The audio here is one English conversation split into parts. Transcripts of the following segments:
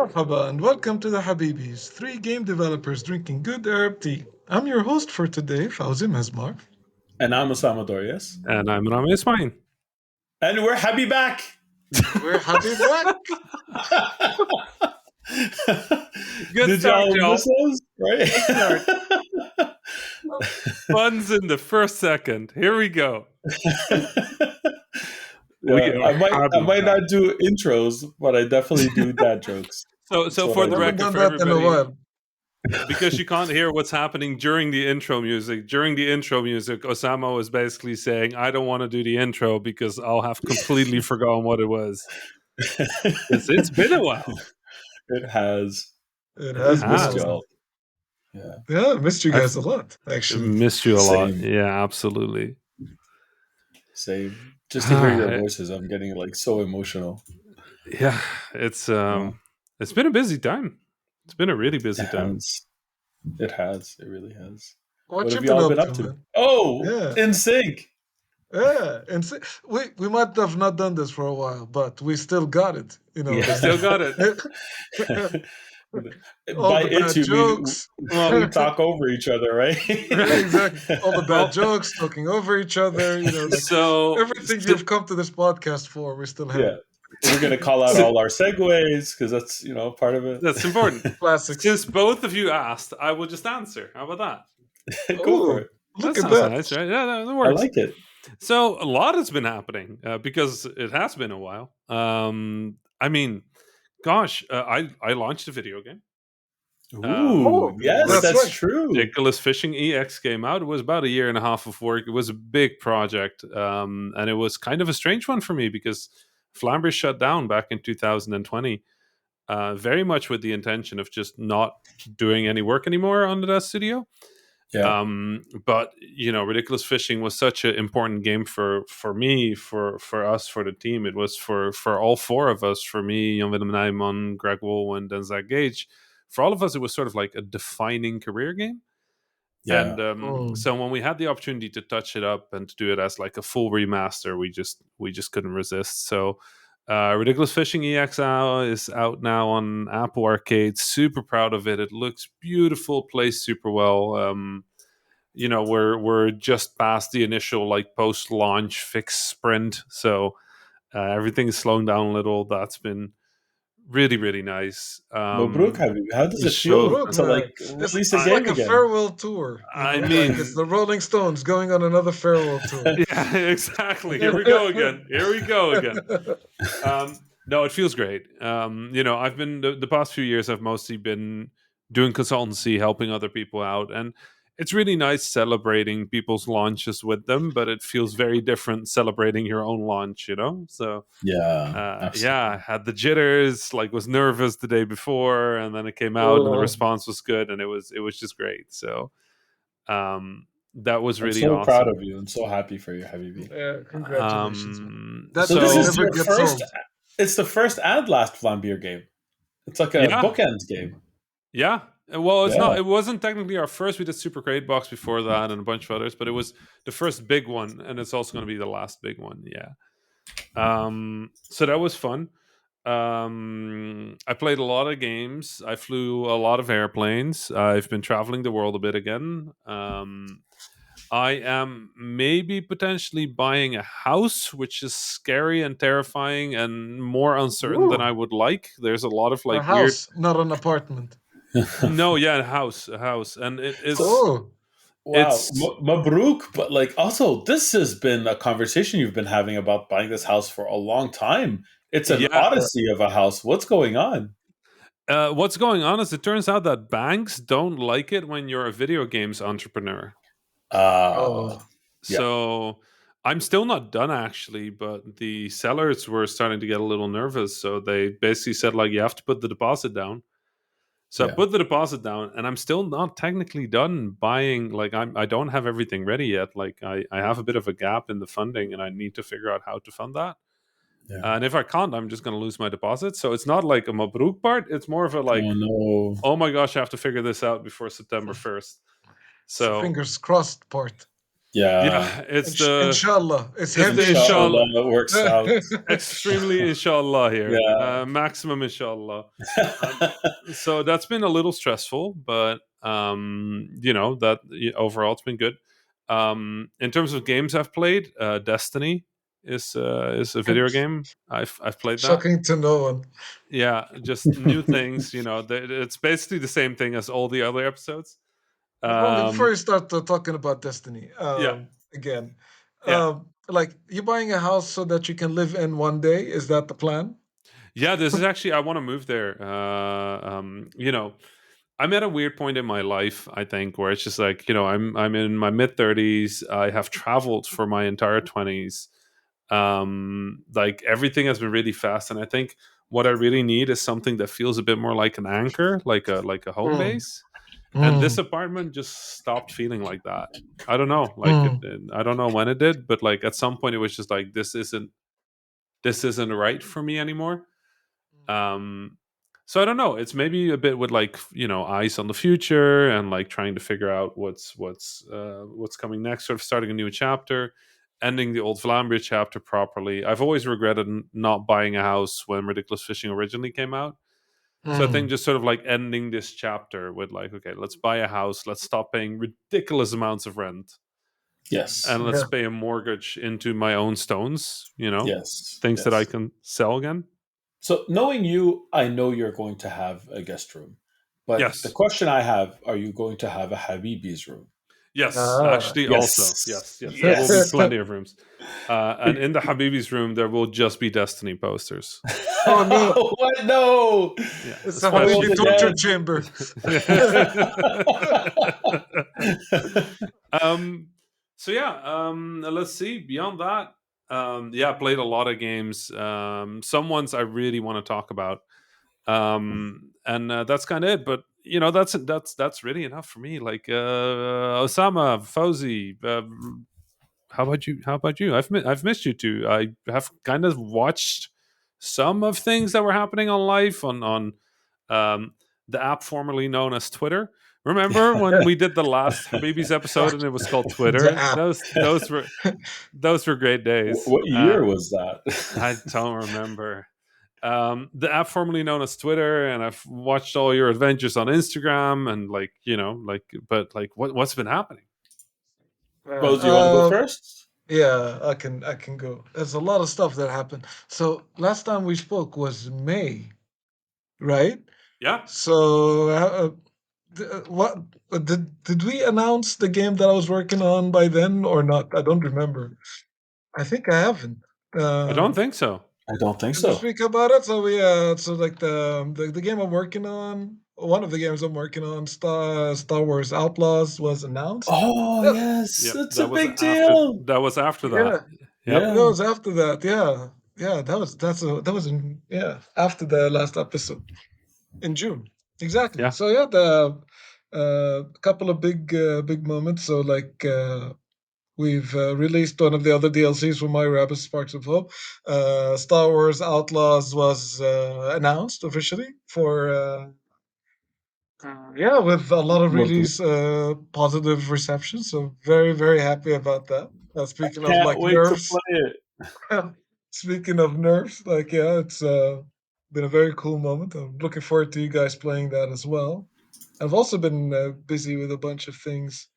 Marhaba and welcome to the Habibis, three game developers drinking good Arab tea. I'm your host for today, Fawzi Mesmar. And I'm Osama Dorias. And I'm Rami Ismail. And we're Habiback. We're Habiback. Good Did start, y'all Joe. miss us? Right? Fun's in the first second. Here we go. I might not do intros, but I definitely do dad jokes. So for the Haven't record, done for that in a everybody, while. because you can't hear what's happening during the intro music. During the intro music, Osama was basically saying, "I don't want to do the intro because I'll have completely forgotten what it was." It's been a while. It has. It has It been has. a while. Yeah. Yeah, I missed you guys a lot, actually. Missed you a lot. Same. Yeah, absolutely. Same. Just to hear your voices, I'm getting like so emotional. Yeah, it's been a busy time. It's been a really busy time. It has. It really has. What What you have y'all been up up to, to? man? Oh, Yeah. in sync. Yeah, and we might have not done this for a while, but we still got it. You know, Yeah. Still got it. all By the it, bad you jokes. mean we talk over each other, right? Exactly. All the bad jokes, talking over each other. You know, like So everything you've come to this podcast for, we still have. Yeah. We're going to call out all our segues because that's, part of it. That's important. Classics. Since both of you asked, I will just answer. How about that? Go for it. Look That at sounds that. nice, right? Yeah, that I works. like it. So a lot has been happening because it has been a while. I mean, gosh, I launched a video game. Ooh, yes, that's that's right. true. Ridiculous Fishing EX came out. It was about a year and a half of work. It was a big project, and it was kind of a strange one for me because Flambeer shut down back in 2020, very much with the intention of just not doing any work anymore under that studio. Yeah. But Ridiculous Fishing was such an important game for me, for us, for the team. It was for all four of us, for me, Jan Willem Nijman, Greg Wool, and then Zach Gage. For all of us, it was sort of like a defining career game. Yeah. And so when we had the opportunity to touch it up and to do it as like a full remaster, we just couldn't resist. So Ridiculous Fishing EXL is out now on Apple Arcade. Super proud of it. It looks beautiful, plays super well. We're just past the initial like post-launch fix sprint, so everything's slowing down a little. That's been really, really nice. Mabruk, how does it so- feel to like It's release a like game a again? farewell tour. I Like mean- it's the Rolling Stones going on another farewell tour. Yeah, exactly. Here we go again. No, it feels great. I've been the past few years. I've mostly been doing consultancy, helping other people out, and it's really nice celebrating people's launches with them. But it feels very different celebrating your own launch. So Yeah. I had the jitters. Like, was nervous the day before, and then it came out, and the response was good, and it was just great. So, that was really I'm so awesome. proud of you. I'm so happy for you, Habibi. Yeah, congratulations. Man. That So this is never your gets first. old. It's the first and last Flambeer game. It's like a Yeah. bookend game. Yeah. Well, it's Yeah. not. It wasn't technically our first. We did Super Crate Box before that, and a bunch of others. But it was the first big one, and it's also going to be the last big one. Yeah. So that was fun. I played a lot of games. I flew a lot of airplanes. I've been traveling the world a bit again. I am maybe potentially buying a house, which is scary and terrifying and more uncertain than I would like. There's a lot of A like house, not an apartment. No, yeah, a house, and it is. Oh, Wow, It's- Mabruk, but like also this has been a conversation you've been having about buying this house for a long time. It's an Yeah. odyssey of a house. What's going on? What's going on is it turns out that banks don't like it when you're a video games entrepreneur. oh, Yeah. So I'm still not done actually, but the sellers were starting to get a little nervous. So they basically said like, you have to put the deposit down. So Yeah. I put the deposit down, and I'm still not technically done buying. Like I don't have everything ready yet. Like I have a bit of a gap in the funding, and I need to figure out how to fund that. Yeah. And if I can't, I'm just going to lose my deposit. So it's not like a Mabruk part. It's more of a like, Oh no. oh my gosh, I have to figure this out before September 1st. So fingers crossed part. Yeah. Yeah, it's the Inshallah, it's it's the heavy inshallah, Inshallah, inshallah. it works out. extremely inshallah here, Yeah. maximum inshallah. Um, so that's been a little stressful, but overall it's been good. In terms of games I've played, Destiny is a video game. I've played that. Shocking to no one. Yeah, just new things. It's basically the same thing as all the other episodes. Homie, before Um, you start talking about Destiny, yeah, again, yeah, like you buying a house so that you can live in one day, is that the plan? yeah. This is actually I want to move there. I'm at a weird point in my life, I think, where it's just like, I'm in my mid 30s. I have traveled for my entire 20s. Like everything has been really fast, and I think what I really need is something that feels a bit more like an anchor, like a home Mm, base. And this mm, apartment just stopped feeling like that. I don't know, like mm, I don't know when it did, but like at some point it was just like this isn't right for me anymore. um so I don't know, it's maybe a bit with like eyes on the future and like trying to figure out what's coming next, sort of starting a new chapter, ending the old Vlambria chapter properly. I've always regretted not buying a house when Ridiculous Fishing originally came out. So I think mm, just sort of like ending this chapter with like, okay, let's buy a house, let's stop paying ridiculous amounts of rent, Yes. and let's yeah. pay a mortgage into my own stones, Yes. things that I Yes. can sell again. So knowing you, I know you're going to have a guest room. But the Yes. question I have, are you going to have a Habibis room? Yes, Ah. actually, also, Yes. yes, there will be Yes. plenty of rooms, and in the Habibis room there will just be Destiny posters. Oh no, What? No. Yeah, it's a Spoiled Habibi especially. torture again. chamber. um. So yeah. Let's see. Beyond that, yeah, I played a lot of games. Some ones I really want to talk about. And that's kind of it. But that's really enough for me. Like Osama, Fauzi, how about you? How about you? I've missed you too. I have kind of watched some of things that were happening on life on um, the app formerly known as Twitter. Remember when we did the last Habibis episode Fuck and it was called the Twitter? app. Those were great days. What year was I that? don't remember. The app formerly known as Twitter, and I've watched all your adventures on Instagram, and but like, what's been happening? Man, Rose, you want to go first? yeah, I can go. There's a lot of stuff that happened. So last time we spoke was May, right? Yeah, So what did we announce the game that I was working on by then or not? I don't remember. I think I haven't. I don't Um, think so. I don't think did we so. speak about it? So so like the game I'm working on, one of the games I'm working on, Star Wars Outlaws was announced. Oh, Yeah, yes. Yep, It's a that was big after. deal. That was after that. yeah, Yep. that Yeah. was after that. Yeah, yeah, that was in yeah after the last episode in June. Exactly. Yeah. So yeah, the couple of big moments. So like we've released one of the other DLCs for My Rabbit Sparks of Hope. Star Wars Outlaws was announced officially for yeah, with a lot of really Well, positive reception. So very happy about that. I Speaking of can't like wait to nerves, play it. speaking of nerves, like yeah, it's been a very cool moment. I'm looking forward to you guys playing that as well. I've also been busy with a bunch of things.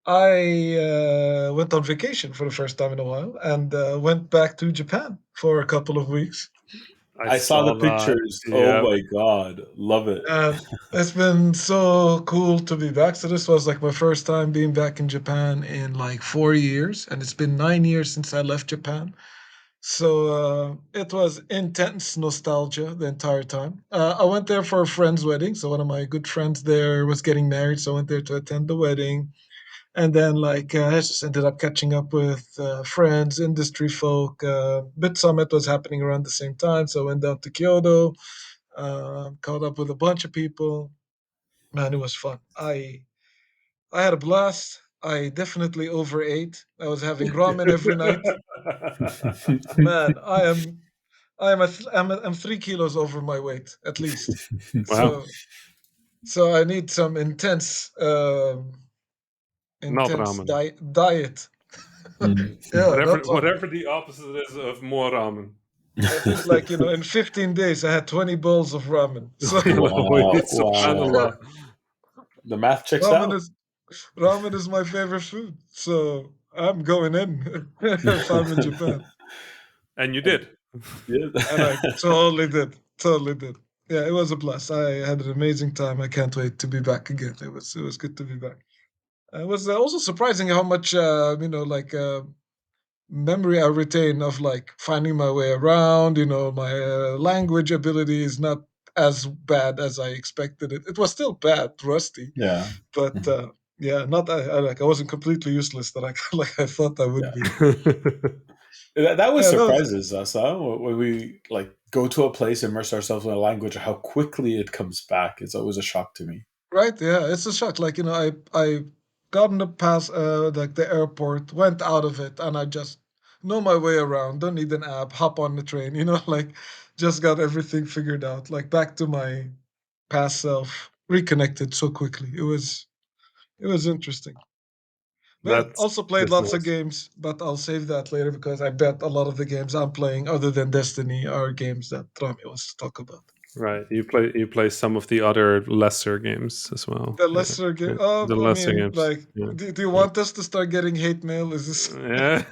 I went on vacation for the first time in a while and went back to Japan for a couple of weeks. I I saw the saw that. pictures. Oh Yep. my God. Love it. And it's been so cool to be back. So this was like my first time being back in Japan in like 4 years, and it's been 9 years since I left Japan. So it was intense nostalgia the entire time. I went there for a friend's wedding. So one of my good friends there was getting married, so I went there to attend the wedding. And then like I just ended up catching up with friends, industry folk. Bit Summit was happening around the same time, so I went down to Kyoto, caught up with a bunch of people. Man, it was fun. I had a blast. I definitely overate. I was having ramen every night. Man, I'm 3 kilos over my weight at least. Wow. So I need some intense Not intense ramen. diet. Mm. Yeah, Whatever not ramen. whatever the opposite is of more ramen. I think like in 15 days I had 20 bowls of ramen. So Wow, wow. Subhanallah. The math checks ramen out. is ramen is my favorite food. So I'm going in if I'm in Japan. And you And did. And I yeah. totally did. Totally did. Yeah, it was a blast. I had an amazing time. I can't wait to be back again. It was good to be back. It was also surprising how much like memory I retain of like finding my way around. My language ability is not as bad as I expected it. It was still bad, rusty, Yeah. but Mhm. yeah, not I wasn't completely useless that I like I thought I would Yeah. be. That was Yeah, that was surprises us, huh? When we like go to a place, immerse ourselves in a language, how quickly it comes back. It's always a shock to me. right. Yeah, it's a shock. Like I got in the pass like the airport, went out of it, and I just know my way around. Don't need an app. Hop on the train. Like just got everything figured out. Like back to my past self, reconnected so quickly. It was interesting. Yeah, that's also played that's lots of nice. games, but I'll save that later because I bet a lot of the games I'm playing, other than Destiny, are games that Rami wants to talk about. Right. You play some of the other lesser games as well. The Yeah. lesser game. Yeah. The I lesser mean, games. like, Yeah. do you Yeah. want us to start getting hate mail? Is this Yeah.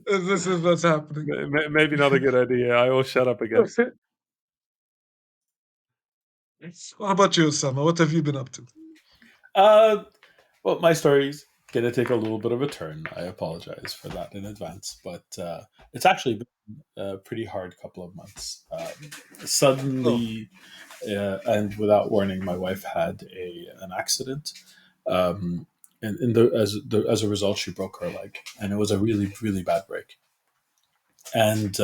this is what's happening? Maybe not a good idea. I will shut up again. What about you, Osama? What have you been up to? uh, well, my story's gonna take a little bit of a turn. I apologize for that in advance, but it's actually been a pretty hard couple of months. Oh, Suddenly, and without warning, my wife had an accident. Um, and as a result, she broke her leg, and it was a really really bad break. And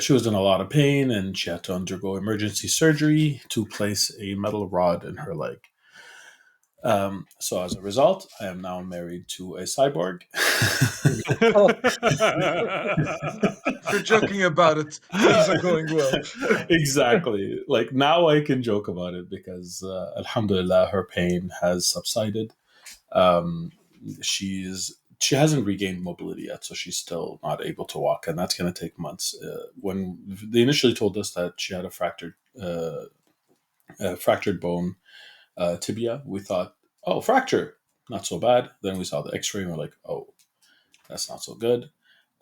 she was in a lot of pain, and she had to undergo emergency surgery to place a metal rod in her leg. So as a result, I am now married to a cyborg. oh, if you're joking about it, things are going well. Exactly. Like now I can joke about it because Alhamdulillah, her pain has subsided. Um, she hasn't regained mobility yet, so she's still not able to walk, and that's going to take months. When they initially told us that she had a fractured bone, tibia, we thought, oh, fracture, not so bad. Then we saw the X-ray, and we're like, oh, that's not so good.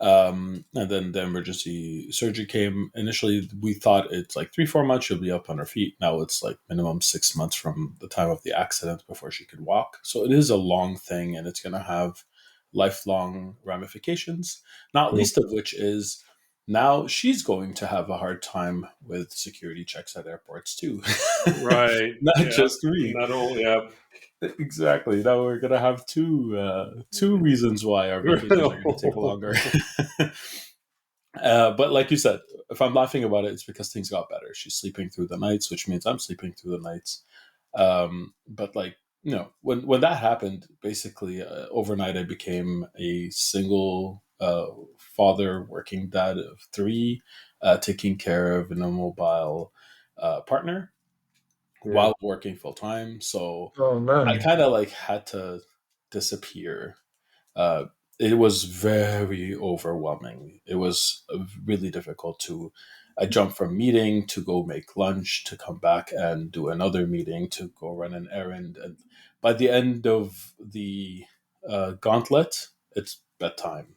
And then the emergency surgery came. Initially, we thought it's like 3, 4 months she'll be up on her feet. Now it's like minimum 6 months from the time of the accident before she could walk. So it is a long thing, and it's going to have lifelong ramifications. Not least of which is now she's going to have a hard time with security checks at airports too, Right. not Yeah. just me. Not all. Yeah. Exactly. Now we're gonna have two reasons why our vacations are gonna take longer. But like you said, if I'm laughing about it, it's because things got better. She's sleeping through the nights, which means I'm sleeping through the nights. But like when that happened, basically overnight I became a single father, working dad of three, taking care of an immobile partner Yeah. while working full time. So Oh I man. kind of like had to disappear. Uh, it was very overwhelming. It was really difficult to. I jumped from meeting to go make lunch to come back and do another meeting to go run an errand. And by the end of the gauntlet, it's bedtime.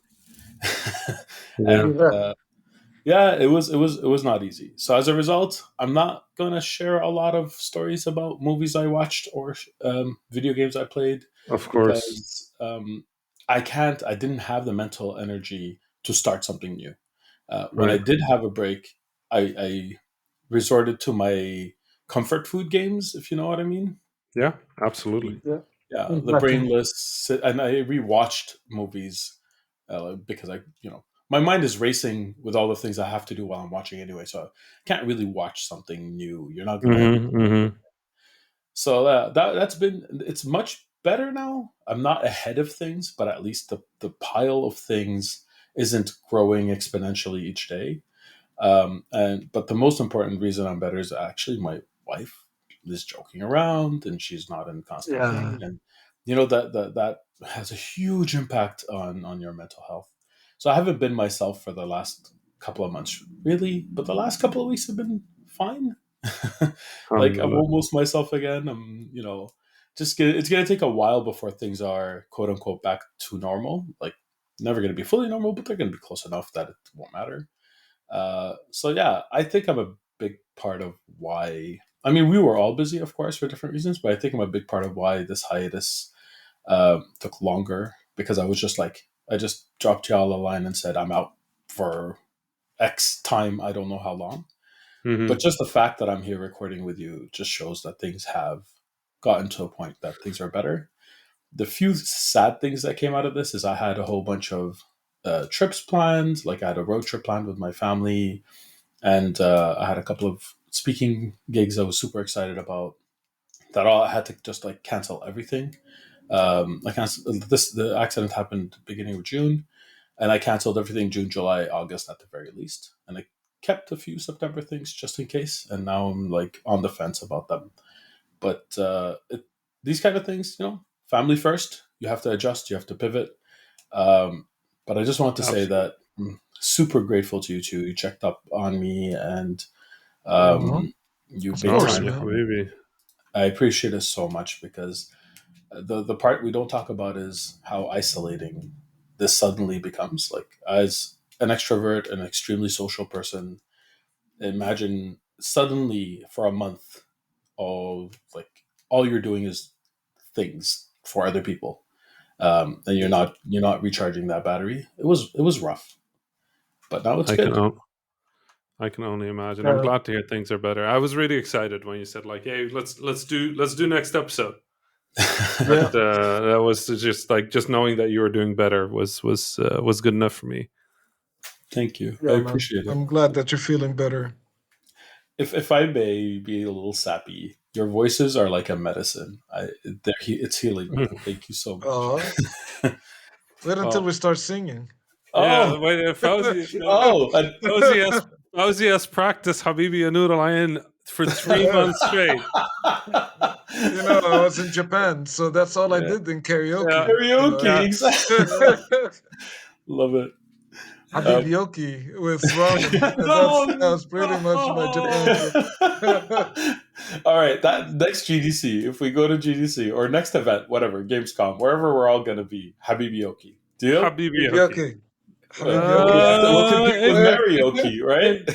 Yeah. And Yeah. yeah, it was not easy. So as a result, I'm not gonna share a lot of stories about movies I watched or video games I played Of course. because I didn't have the mental energy to start something new. When I Right. did have a break, I resorted to my comfort food games, if you know what I mean. Yeah. Absolutely. The, Yeah. yeah, the Exactly. brainless, and I rewatched movies because my mind is racing with all the things I have to do while I'm watching anyway. So I can't really watch something new. You're not gonna. Hmm. So that's been it's much better now. I'm not ahead of things, but at least the pile of things isn't growing exponentially each day. And but the most important reason I'm better is actually my wife. is joking around and she's not in constant Yeah. pain, and that has a huge impact on your mental health. So I haven't been myself for the last couple of months really, but the last couple of weeks have been fine. Like I'm Alhamdulillah. almost myself again. It's gonna take a while before things are quote unquote back to normal. Like never gonna be fully normal, but they're gonna be close enough that it won't matter. So yeah, I think I'm a big part of why. I mean, we were all busy, of course, for different reasons, but I think I'm a big part of why this hiatus took longer, because I just dropped y'all a line and said I'm out for X time. I don't know how long, but Hmm. just the fact that I'm here recording with you just shows that things have gotten to a point that things are better. The few sad things that came out of this is I had a whole bunch of trips planned. Like I had a road trip planned with my family, and I had a couple of speaking gigs I was super excited about. That all I had to just like cancel everything. I canceled this. The accident happened beginning of June, and I canceled everything June, July, August at the very least, and I kept a few September things just in case. And now I'm like on the fence about them. But these kind of things, family first. You have to adjust. You have to pivot. But I just want to say Absolutely. that I'm super grateful to you two. You checked up on me, and Uh-huh. you Of made No, course, time yeah, for man. me. maybe. I appreciate it so much, because the part we don't talk about is how isolating this suddenly becomes. Like as an extrovert, an extremely social person, imagine suddenly for a month, all you're doing is things for other people, and you're not recharging that battery. It was rough, but now it's I can good. o- I can only imagine. I'm Yeah. glad to hear things are better. I was really excited when you said like, "Hey, let's do next episode." Yeah. That was just knowing that you were doing better was good enough for me. Thank you. I Yeah, man. appreciate it. I'm glad that you're feeling better. If I may be a little sappy, your voices are like a medicine. It's healing me. Thank you so Uh, much. wait until Well, we start singing. yeah. Oh, Wait, oh, and Fauzi has practiced Habibi and Noor Al for 3 months straight. I was in Japan, so that's all I Yeah, did in yeah, karaoke. karaoke, yeah, exactly. yeah. Love it. Um, Habibioki with Rami. And that no. was pretty much my Japan trip. All right, that next GDC, if we go to GDC or next event, whatever, Gamescom, wherever we're all gonna be, Habibioki. Deal? Habibi, okay. Habibioki. Habibioki. We'll compete with In, Marioki, right?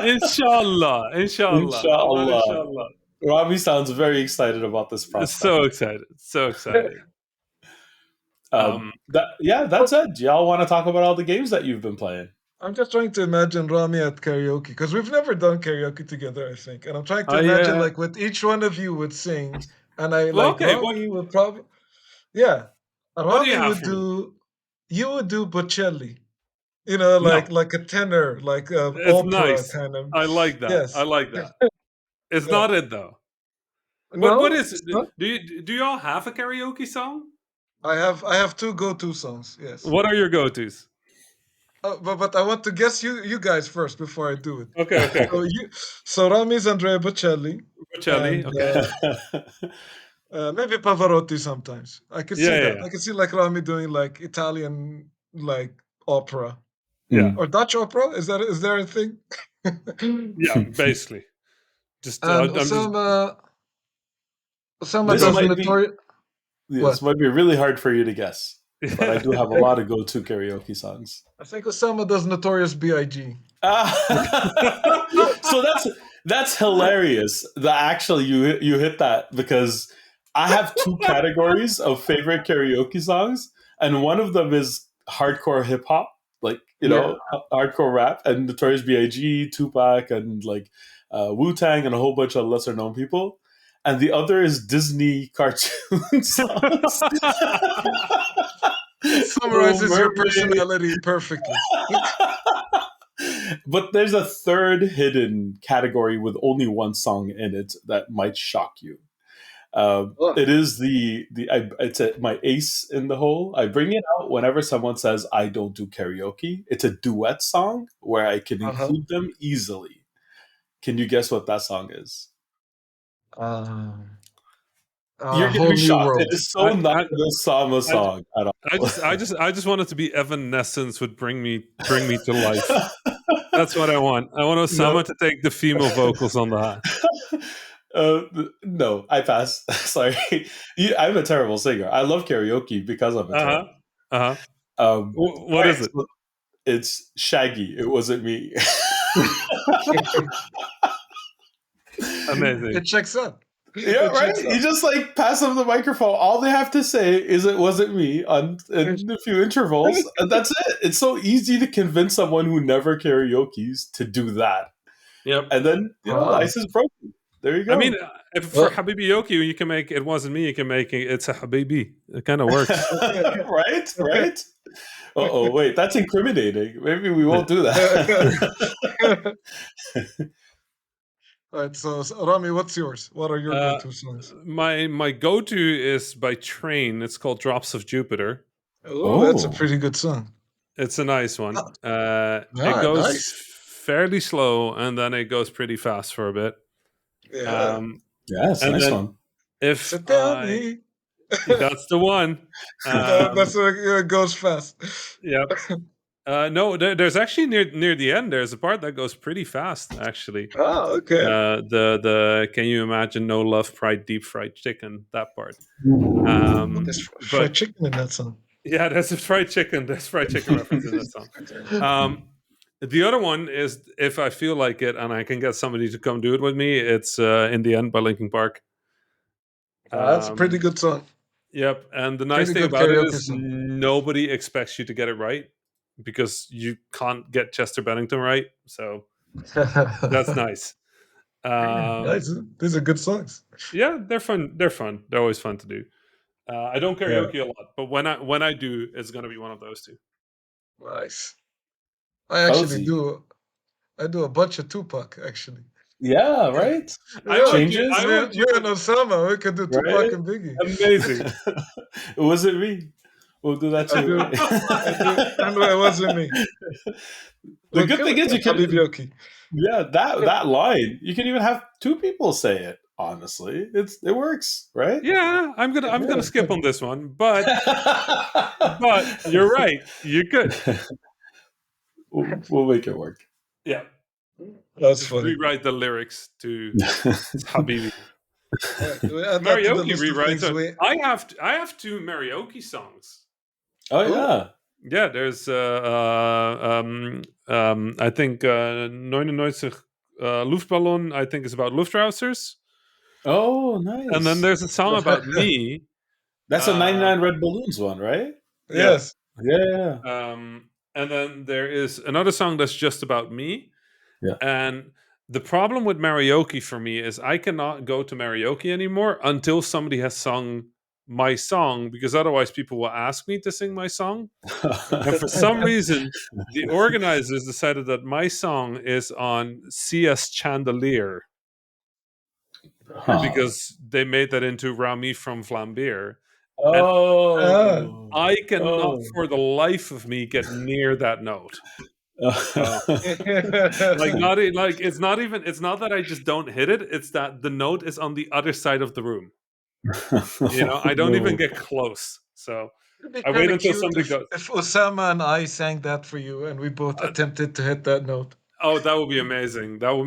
inshallah, inshallah, Allah, Inshallah. inshallah. Rami sounds very excited about this So prospect. excited, so excited. That's it. Do y'all want to talk about all the games that you've been playing? I'm just trying to imagine Rami at karaoke because we've never done karaoke together, I think. And I'm trying to I imagine like what each one of you would sing. And I Well, like okay. What Rami would probably, yeah, what do you Rami have would for me? do, you would do Bocelli, No, like a tenor, like it's opera nice. kind of. I like that. I Yes. like that. It's Yeah. not it though. What No, is it? it's not. Do you all have a karaoke song? I have two go-to songs. Yes. What are your go tos? But I want to guess you guys first before I do it. Okay, okay, So okay. Rami's Andrea Bocelli, Bocelli. and Okay. maybe Pavarotti sometimes. I could Yeah, see yeah, that. yeah. I could see like Rami doing like Italian like opera Yeah, Mm. or Dutch opera. Is there a thing? yeah. Basically, just And I'm just Osama This does don't. might be notorious this what? might be really hard for you to guess, but I do I have a think lot of go-to karaoke songs. I think Osama does notorious Big. So that's hilarious. That actually you hit that, because I have two categories of favorite karaoke songs, and one of them is hardcore hip hop, like Yeah. hardcore rap, and Notorious B.I.G., Tupac, and like Wu Tang, and a whole bunch of lesser known people. And the other is Disney cartoon songs. It Little summarizes your Mermaid. personality perfectly. But there's a third hidden category with only one song in it that might shock you. Oh, It is my ace in the hole. I bring it out whenever someone says I don't do karaoke. It's a duet song where I can uh-huh. include them easily. Can you guess what that song is? Um, You're a gonna whole be new shocked. It world. is so I, not I, the Sama I, song at all. I just want it to be Evanescence would bring me to life. That's what I want. I want No. Osama to take the female vocals on that. No, I pass. Sorry, I'm a terrible singer. I love karaoke because I'm a Uh huh. terrible. Uh huh. Um, What all right, is it? so it's Shaggy. It wasn't me. Amazing. It checks out. Yeah, It right. checks You out. just like pass them the microphone. All they have to say is "it wasn't me" on in a few intervals, and that's it. It's so easy to convince someone who never karaoke's to do that, Yep. and then the Ah, ice is broken. There you I mean, go. if for well, Habibi Yoki, you can make it wasn't me. You can make it, it's a Habibi. It kind of works. Right, right. Oh, wait, that's incriminating. Maybe we won't do that. All right, so Rami, what's yours? What are your Uh, go-to songs? my go to is by Train. It's called Drops of Jupiter. Oh, that's a Oh, pretty good song. It's a nice one. Ah, It goes nice. fairly slow and then it goes pretty fast for a bit. Yeah. Um, yes, and nice then one. if So tell I me. that's the one. That's what goes fast. Yep. No, there's actually near the end. There's a part that goes pretty fast, actually. Oh, okay. The Can you imagine no love, pride, deep fried chicken? That part. There's fried But chicken in that song. yeah, there's a fried chicken. There's fried chicken reference in that song. The other one is if I feel like it and I can get somebody to come do it with me. It's In the End by Linkin Park. That's a pretty Um, good song. yep. And the nice Pretty thing good about it karaoke is song. nobody expects you to get it right because you can't get Chester Bennington right. So that's nice. Um, Nice. These are good songs. yeah, they're fun. They're fun. They're always fun to do. I don't Yeah. karaoke a lot, but when I do, it's gonna be one of those two. Nice. I actually Cozy. do. I do a bunch of Tupac actually. Yeah, right. I Yeah, want you. Changes, I want me you. and Osama, we could do Tupac right? and Biggie. Amazing. It wasn't me. We'll do that I too. do. I do. And it wasn't me. The We'll good kill thing it is you with can, Habibi. yeah, that line you can even have two people say it. Honestly, it works, right? Yeah, I'm gonna Yeah. skip on this one, but you're right. You could. We'll make it work. Yeah, That's just funny. rewrite the lyrics to Habibi. All right, we add that to the Marioki list of rewrites things it. we. I have two Marioki songs. Oh Oh, yeah. Yeah, there's I think 99 Luftballon. I think is about Luftrausers, Oh, and then nice. there's a song about me. That's a Uh, 99 Red Balloons one, right? yep. yes. Yeah, And then there is another song that's just about me. yeah. And the problem with karaoke for me is I cannot go to karaoke anymore until somebody has sung my song, because otherwise people will ask me to sing my song. And for some reason, the organizers decided that my song is on CS Chandelier Huh. because they made that into Rami from Flambeer. And Ah. Oh. I cannot Oh. for the life of me get near that note. Like like it's not that I just don't hit it, it's that the note is on the other side of the room. I don't even No. get close. So It'd be I wait kind of until cute somebody goes, if Osama and I sang that for you and we both uh, attempted to hit that note. oh, that would be amazing. That would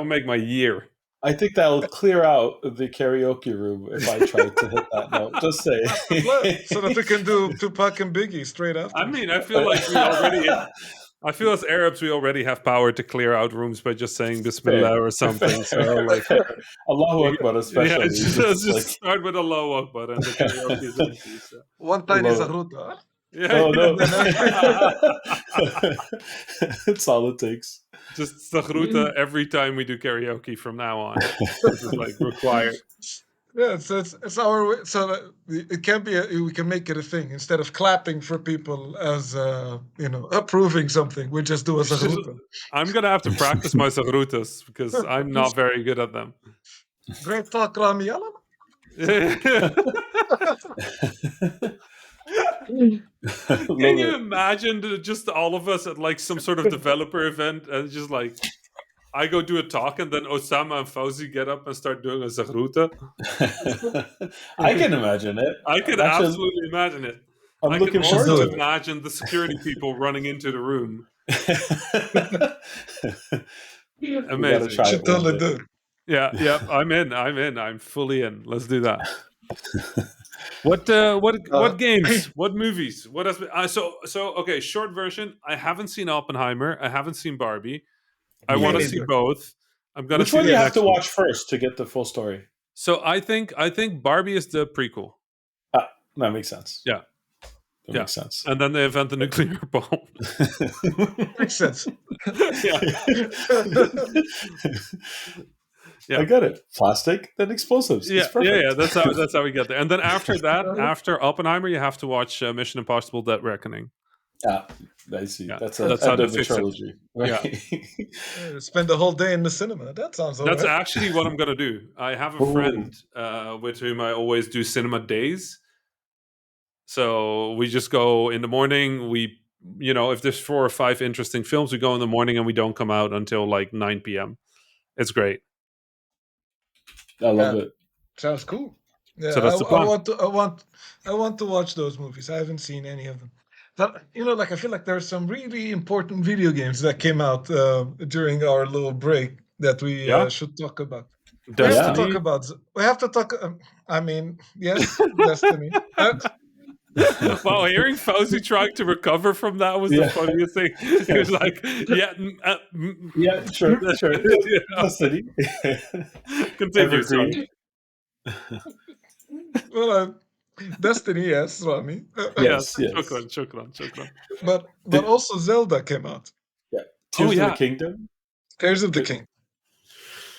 make my year. I think that'll clear out the karaoke room if I try to hit that note. Just That's the plan. So that we say. can do Tupac and Biggie straight I after. mean, I feel like I feel as Arabs we already have power to clear out rooms by just saying Bismillah Fair. or something. So Fair. like, Fair. Allahu Akbar, yeah, especially. let's Just just like, start with Allahu Akbar and the karaoke is empty. So. One I tiny love it. zagruta. Yeah, Oh no. yeah. That's all it takes. Just Sagruta every time we do karaoke from now on. This is like required. Yeah, it's our way. So that it can be. We can make it a thing instead of clapping for people as approving something. We just do a zagruta. I'm gonna have to practice my Sagrutas because I'm not very good at them. Great talk, Rami. Yalla. Can Love you it. imagine just all of us at like some sort of developer event and just like I go do a talk, and then Osama and Fauzi get up and start doing a zagruta. I can imagine it. I can Actually, absolutely imagine it. I'm I can looking We should forward do also it. to imagine the security people running into the room. it. We got to Amazing. We try should it one totally day. do it. Yeah, yeah. I'm in. I'm in. I'm fully in. Let's do that. What Uh, games? What movies? What has been, so okay? Short version. I haven't seen Oppenheimer. I haven't seen Barbie. I Me want to Okay. see neither. both. I'm gonna Which see one do you them have to next week. watch first to get the full story? So I think Barbie is the prequel. Ah, that makes sense. Yeah, That yeah. makes sense. And then they invent the nuclear bomb. Makes sense. Yeah, I yeah. got it. Plastic, then explosives. It's Yeah, yeah, yeah. perfect. That's how we get there. And then after that, after Oppenheimer, you have to watch Mission Impossible: Dead Reckoning. Yeah, I see. Yeah, That's at that's how end they of the fix it. trilogy, Yeah, right? Spend the whole day in the cinema. That sounds all that's right. actually what I'm gonna do. I have a Oh, friend with whom I always do cinema days. So we just go in the morning. If there's 4 or 5 interesting films, we go in the morning and we don't come out until like 9 p.m. It's great. I love Yeah, it. sounds cool. Yeah, So that's the I plan. want to. I want to watch those movies. I haven't seen any of them. But like I feel like there's some really important video games that came out during our little break that we Yeah, should talk about. We have to Yeah. talk Destiny. about. We have to talk. I mean, yes, Destiny. Wow, hearing Fauzi trying to recover from that was the Yeah. funniest thing. He was like, "Yeah, Yeah, sure, sure. yeah. The city. Continue." Sorry. Evergreen. Well, Destiny, yes, Rami. Yes, Yes, yes. shukran. But The, also Zelda came out. yeah. Oh Tears of the yeah. Kingdom. Tears of the There, King.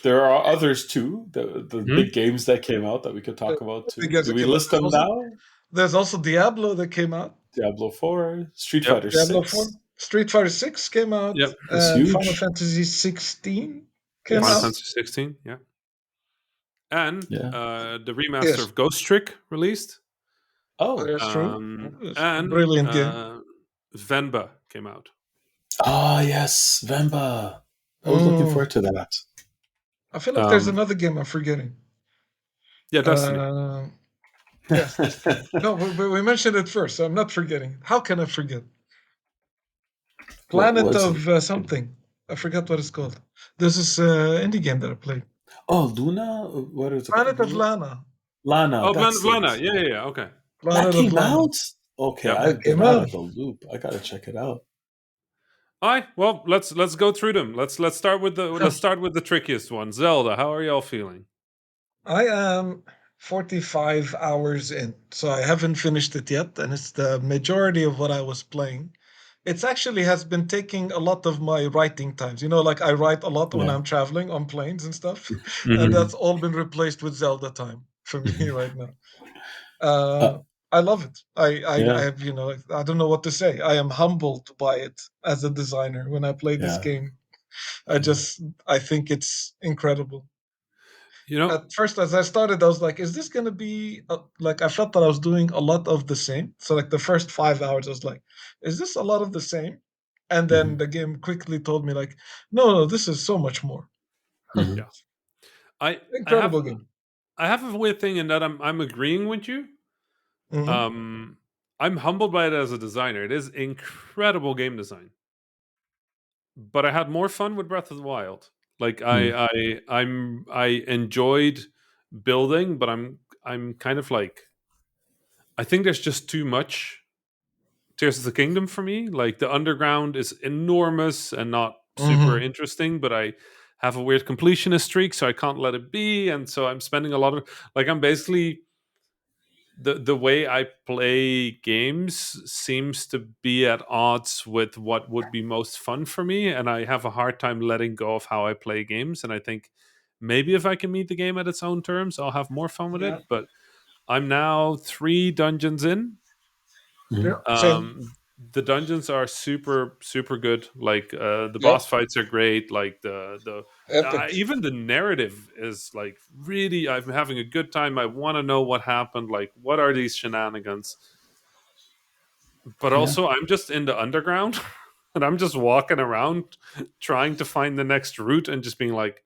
there are others too. The Hmm? big games that came out that we could Uh, talk about I too. guess Do it we came out. list them now? There's also Diablo that came out. Diablo 4, Street Yep. Fighter Diablo 4. 6 Street Fighter 6 came out, Yep. was and Final huge. Fantasy 16 came Final out. Yes. Fantasy 16. Yeah. And Yeah. the remaster Yes, of Ghost Trick released. Oh. that's true. It's a And brilliant game. Venba came out. Ah, yes. Vemba. I was looking Mm, forward to that. I feel like there's Um, another game I'm forgetting. yeah, Destiny. Uh, yes, Destiny. No, we mentioned it first, so I'm not forgetting. How can I forget? What Planet was it? of something. I forgot what it's called. This is indie game that I played. Oh, Luna? What is it Planet of called? Lana. Lana, Oh, that's it. Vlana. Yeah, yeah, yeah. Okay. That Planet of came Lana. out? Okay, Yep. That I've been came out out. of the loop. I gotta check it out. All right. Well, let's go through them. Let's start with the trickiest one. Zelda. How are y'all feeling? I am 45 hours in, so I haven't finished it yet, and it's the majority of what I was playing. It's actually has been taking a lot of my writing times. Like I write a lot when Yeah. I'm traveling on planes and stuff, and Hmm. that's all been replaced with Zelda time for me right now. Uh, I love it. I yeah, have, I don't know what to say. I am humbled by it as a designer when I play this yeah, game. yeah. I think it's incredible. You know. At first, as I started, I was like, is this going to be like, I felt that I was doing a lot of the same. So, like, the first 5 hours, I was like, is this a lot of the same? And then Hmm. the game quickly told me, like, no, this is so much more. Hmm. Yeah. I I have Incredible game. I have a weird thing in that I'm agreeing with you. Hmm. Um, I'm humbled by it as a designer. It is incredible game design, but I had more fun with Breath of the Wild. Like I enjoyed building, but I'm kind of like I think there's just too much Tears of the Kingdom for me. Like the underground is enormous and not super Hmm. interesting, but I have a weird completionist streak, so I can't let it be, and so I'm spending a lot of like I'm basically the way I play games seems to be at odds with what would be most fun for me, and I have a hard time letting go of how I play games. And I think maybe if I can meet the game at its own terms, I'll have more fun with Yeah. it. But I'm now 3 dungeons in. Hmm. Yeah. Same. The dungeons are super super good. Like the boss Yep. fights are great. Like the Epic. even the narrative is like really. I'm having a good time. I want to know what happened. Like what are these shenanigans? But Yeah. also, I'm just in the underground. and I'm just walking around trying to find the next route and just being like,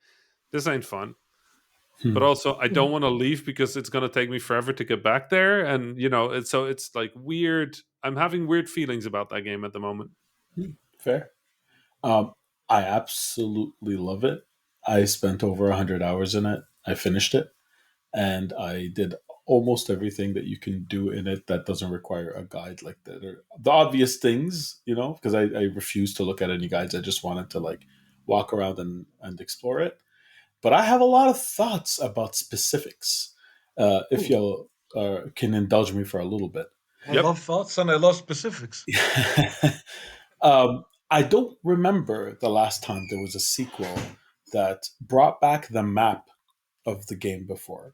this ain't fun. But Hmm. also, I don't want to leave because it's going to take me forever to get back there. And, so it's like weird. I'm having weird feelings about that game at the moment. Hmm. Fair. Um, I absolutely love it. I spent over 100 hours in it. I finished it, and I did almost everything that you can do in it that doesn't require a guide like that. Or the obvious things, because I refused to look at any guides. I just wanted to like walk around and explore it. But I have a lot of thoughts about specifics. If Ooh, you can indulge me for a little bit. I Yep. love thoughts and I love specifics. I don't remember the last time there was a sequel that brought back the map of the game before.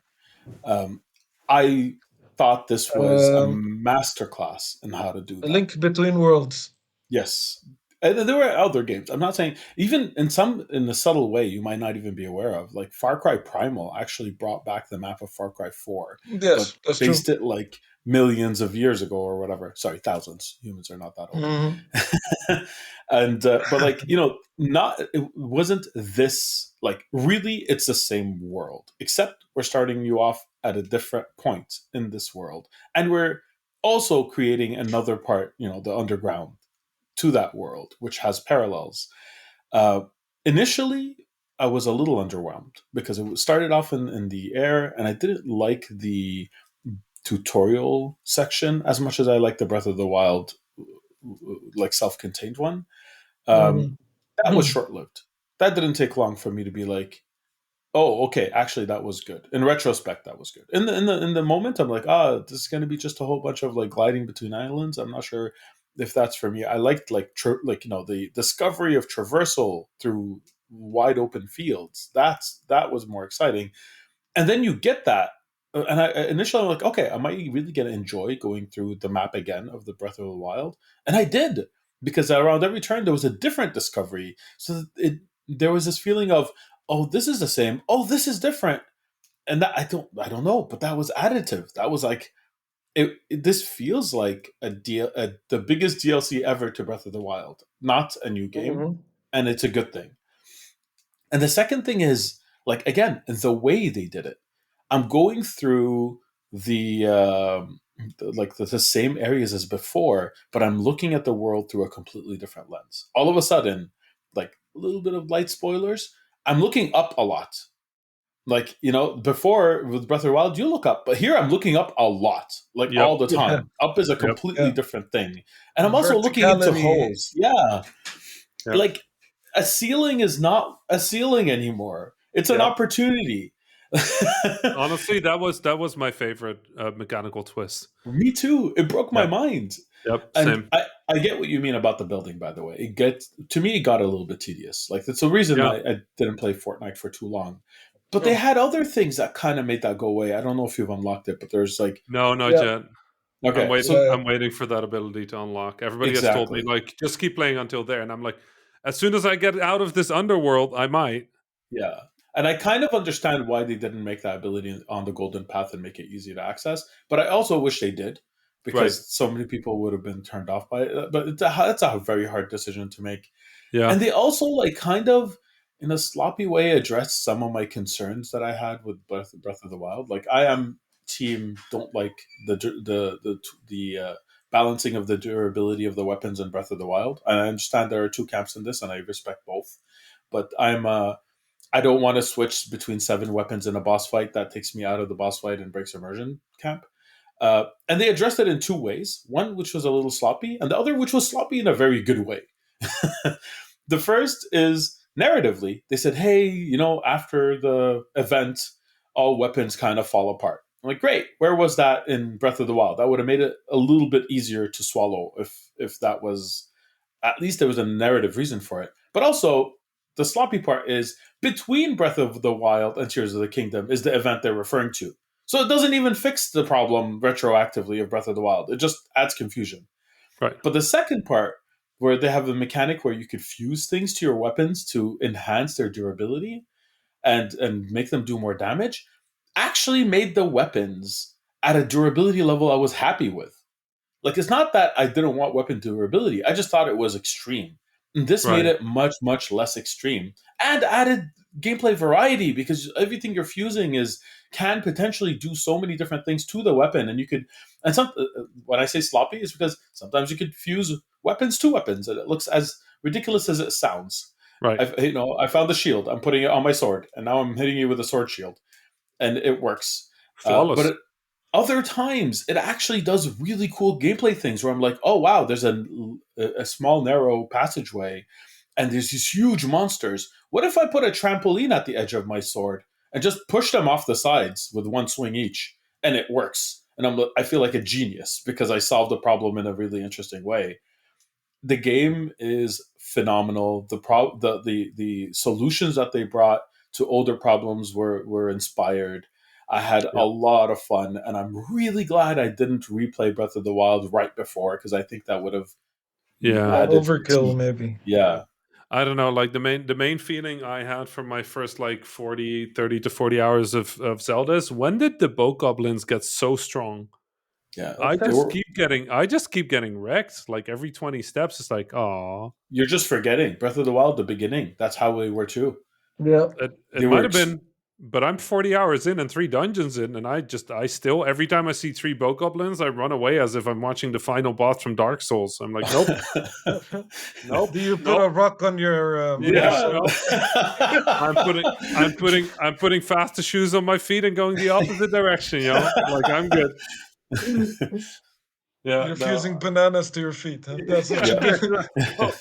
Um, I thought this was a Um, masterclass in how to do a that. link between worlds. Yes. And there were other games. I'm not saying even in a subtle way you might not even be aware of. Like Far Cry Primal actually brought back the map of Far Cry 4, but Yes, that's true. based it like millions of years ago or whatever. Sorry, thousands. Humans are not that old. Hmm. And but like not it wasn't this like really. It's the same world, except we're starting you off at a different point in this world, and we're also creating another part, the underground to that world, which has parallels. Uh, Initially, I was a little underwhelmed because it started off in the air, and I didn't like the tutorial section as much as I like the Breath of the Wild, like self-contained one. Um, Hmm. that was short-lived. That didn't take long for me to be like, oh, okay, actually, that was good. In retrospect, that was good. In the moment, I'm like, this is going to be just a whole bunch of like gliding between islands. I'm not sure if that's for me. I liked the discovery of traversal through wide open fields. That was more exciting. And then you get that, and I initially I'm like, okay, am I really going to enjoy going through the map again of the Breath of the Wild? And I did, because around every turn there was a different discovery. So there was this feeling of, oh, this is the same. Oh, this is different. And that I don't know, but that was additive. That was like this feels like the biggest DLC ever to Breath of the Wild, not a new game, Hmm. and it's a good thing. And the second thing is, like, again, the way they did it. I'm going through the same areas as before, but I'm looking at the world through a completely different lens. All of a sudden, like a little bit of light spoilers, I'm looking up a lot. Like, before with Breath of the Wild, you look up, but here I'm looking up a lot, like all Yep. the Yeah, time. Up is a Yep. completely yeah. different thing. And I'm also looking into Verticality. holes. Yeah. Yep. Like a ceiling is not a ceiling anymore. It's an Yep. opportunity. Honestly, that was my favorite mechanical twist. Me too. It broke my Yep. mind. Yep. And Same. I get what you mean about the building, by the way. To me, it got a little bit tedious. Like, that's the reason Yeah. I didn't play Fortnite for too long. But they Oh, had other things that kind of made that go away. I don't know if you've unlocked it, but there's like, No, not yeah, yet. I'm okay, waiting. so yeah. I'm waiting for that ability to unlock. Everybody has told me exactly. like just keep playing until there, and I'm like, as soon as I get out of this underworld, I might. Yeah. And I kind of understand why they didn't make that ability on the Golden Path and make it easy to access. But I also wish they did, Right. because so many people would have been turned off by it. But it's a very hard decision to make. Yeah. And they also, like, kind of in a sloppy way addressed some of my concerns that I had with Breath of the Wild. Like, I am team don't like the balancing of the durability of the weapons in Breath of the Wild. And I understand there are two camps in this, and I respect both. But I don't want to switch between 7 weapons in a boss fight. That takes me out of the boss fight and breaks immersion camp. And they addressed it in two ways. One, which was a little sloppy, and the other, which was sloppy in a very good way. The first is narratively. They said, hey, after the event, all weapons kind of fall apart. I'm like, great. Where was that in Breath of the Wild? That would have made it a little bit easier to swallow if that was, at least there was a narrative reason for it. But also, the sloppy part is between Breath of the Wild and Tears of the Kingdom is the event they're referring to. So it doesn't even fix the problem retroactively of Breath of the Wild. It just adds confusion. Right. But the second part, where they have a mechanic where you could fuse things to your weapons to enhance their durability and make them do more damage, actually made the weapons at a durability level I was happy with. Like, it's not that I didn't want weapon durability. I just thought it was extreme. And this made Right. it much, much less extreme and added gameplay variety because everything you're fusing is can potentially do so many different things to the weapon. And you could, and some, when I say sloppy, is because sometimes you could fuse weapons to weapons and it looks as ridiculous as it sounds. Right. I found the shield. I'm putting it on my sword, and now I'm hitting you with a sword shield, and it works. But Flawless. other times, it actually does really cool gameplay things where I'm like, oh wow, there's a small narrow passageway, and there's these huge monsters. What if I put a trampoline at the edge of my sword and just push them off the sides with one swing each, and it works? And I feel like a genius because I solved the problem in a really interesting way. The game is phenomenal. The solutions that they brought to older problems were inspired. I had a Yeah. lot of fun, and I'm really glad I didn't replay Breath of the Wild right before because I think that would have Yeah. added Overkill, fatigue. maybe. Yeah, I don't know, like the main feeling I had from my first like 30 to 40 hours of Zelda is, when did the boat goblins get so strong? yeah. Okay. They were. I just keep getting wrecked. Like every 20 steps, it's like, oh, You're just forgetting Breath of the Wild, the beginning. That's how we were too. Yeah. it They were. might have been, but I'm 40 hours in and 3 dungeons in, and I still, every time I see 3 boat goblins, I run away as if I'm watching the final boss from Dark Souls. I'm like, nope, Do nope, you put nope. a rock on your Yeah, yeah. sword? nope. I'm putting faster shoes on my feet and going the opposite direction, Like I'm good. Yeah, You're fusing no. bananas to your feet, huh? That's what you Yeah. do. Oh,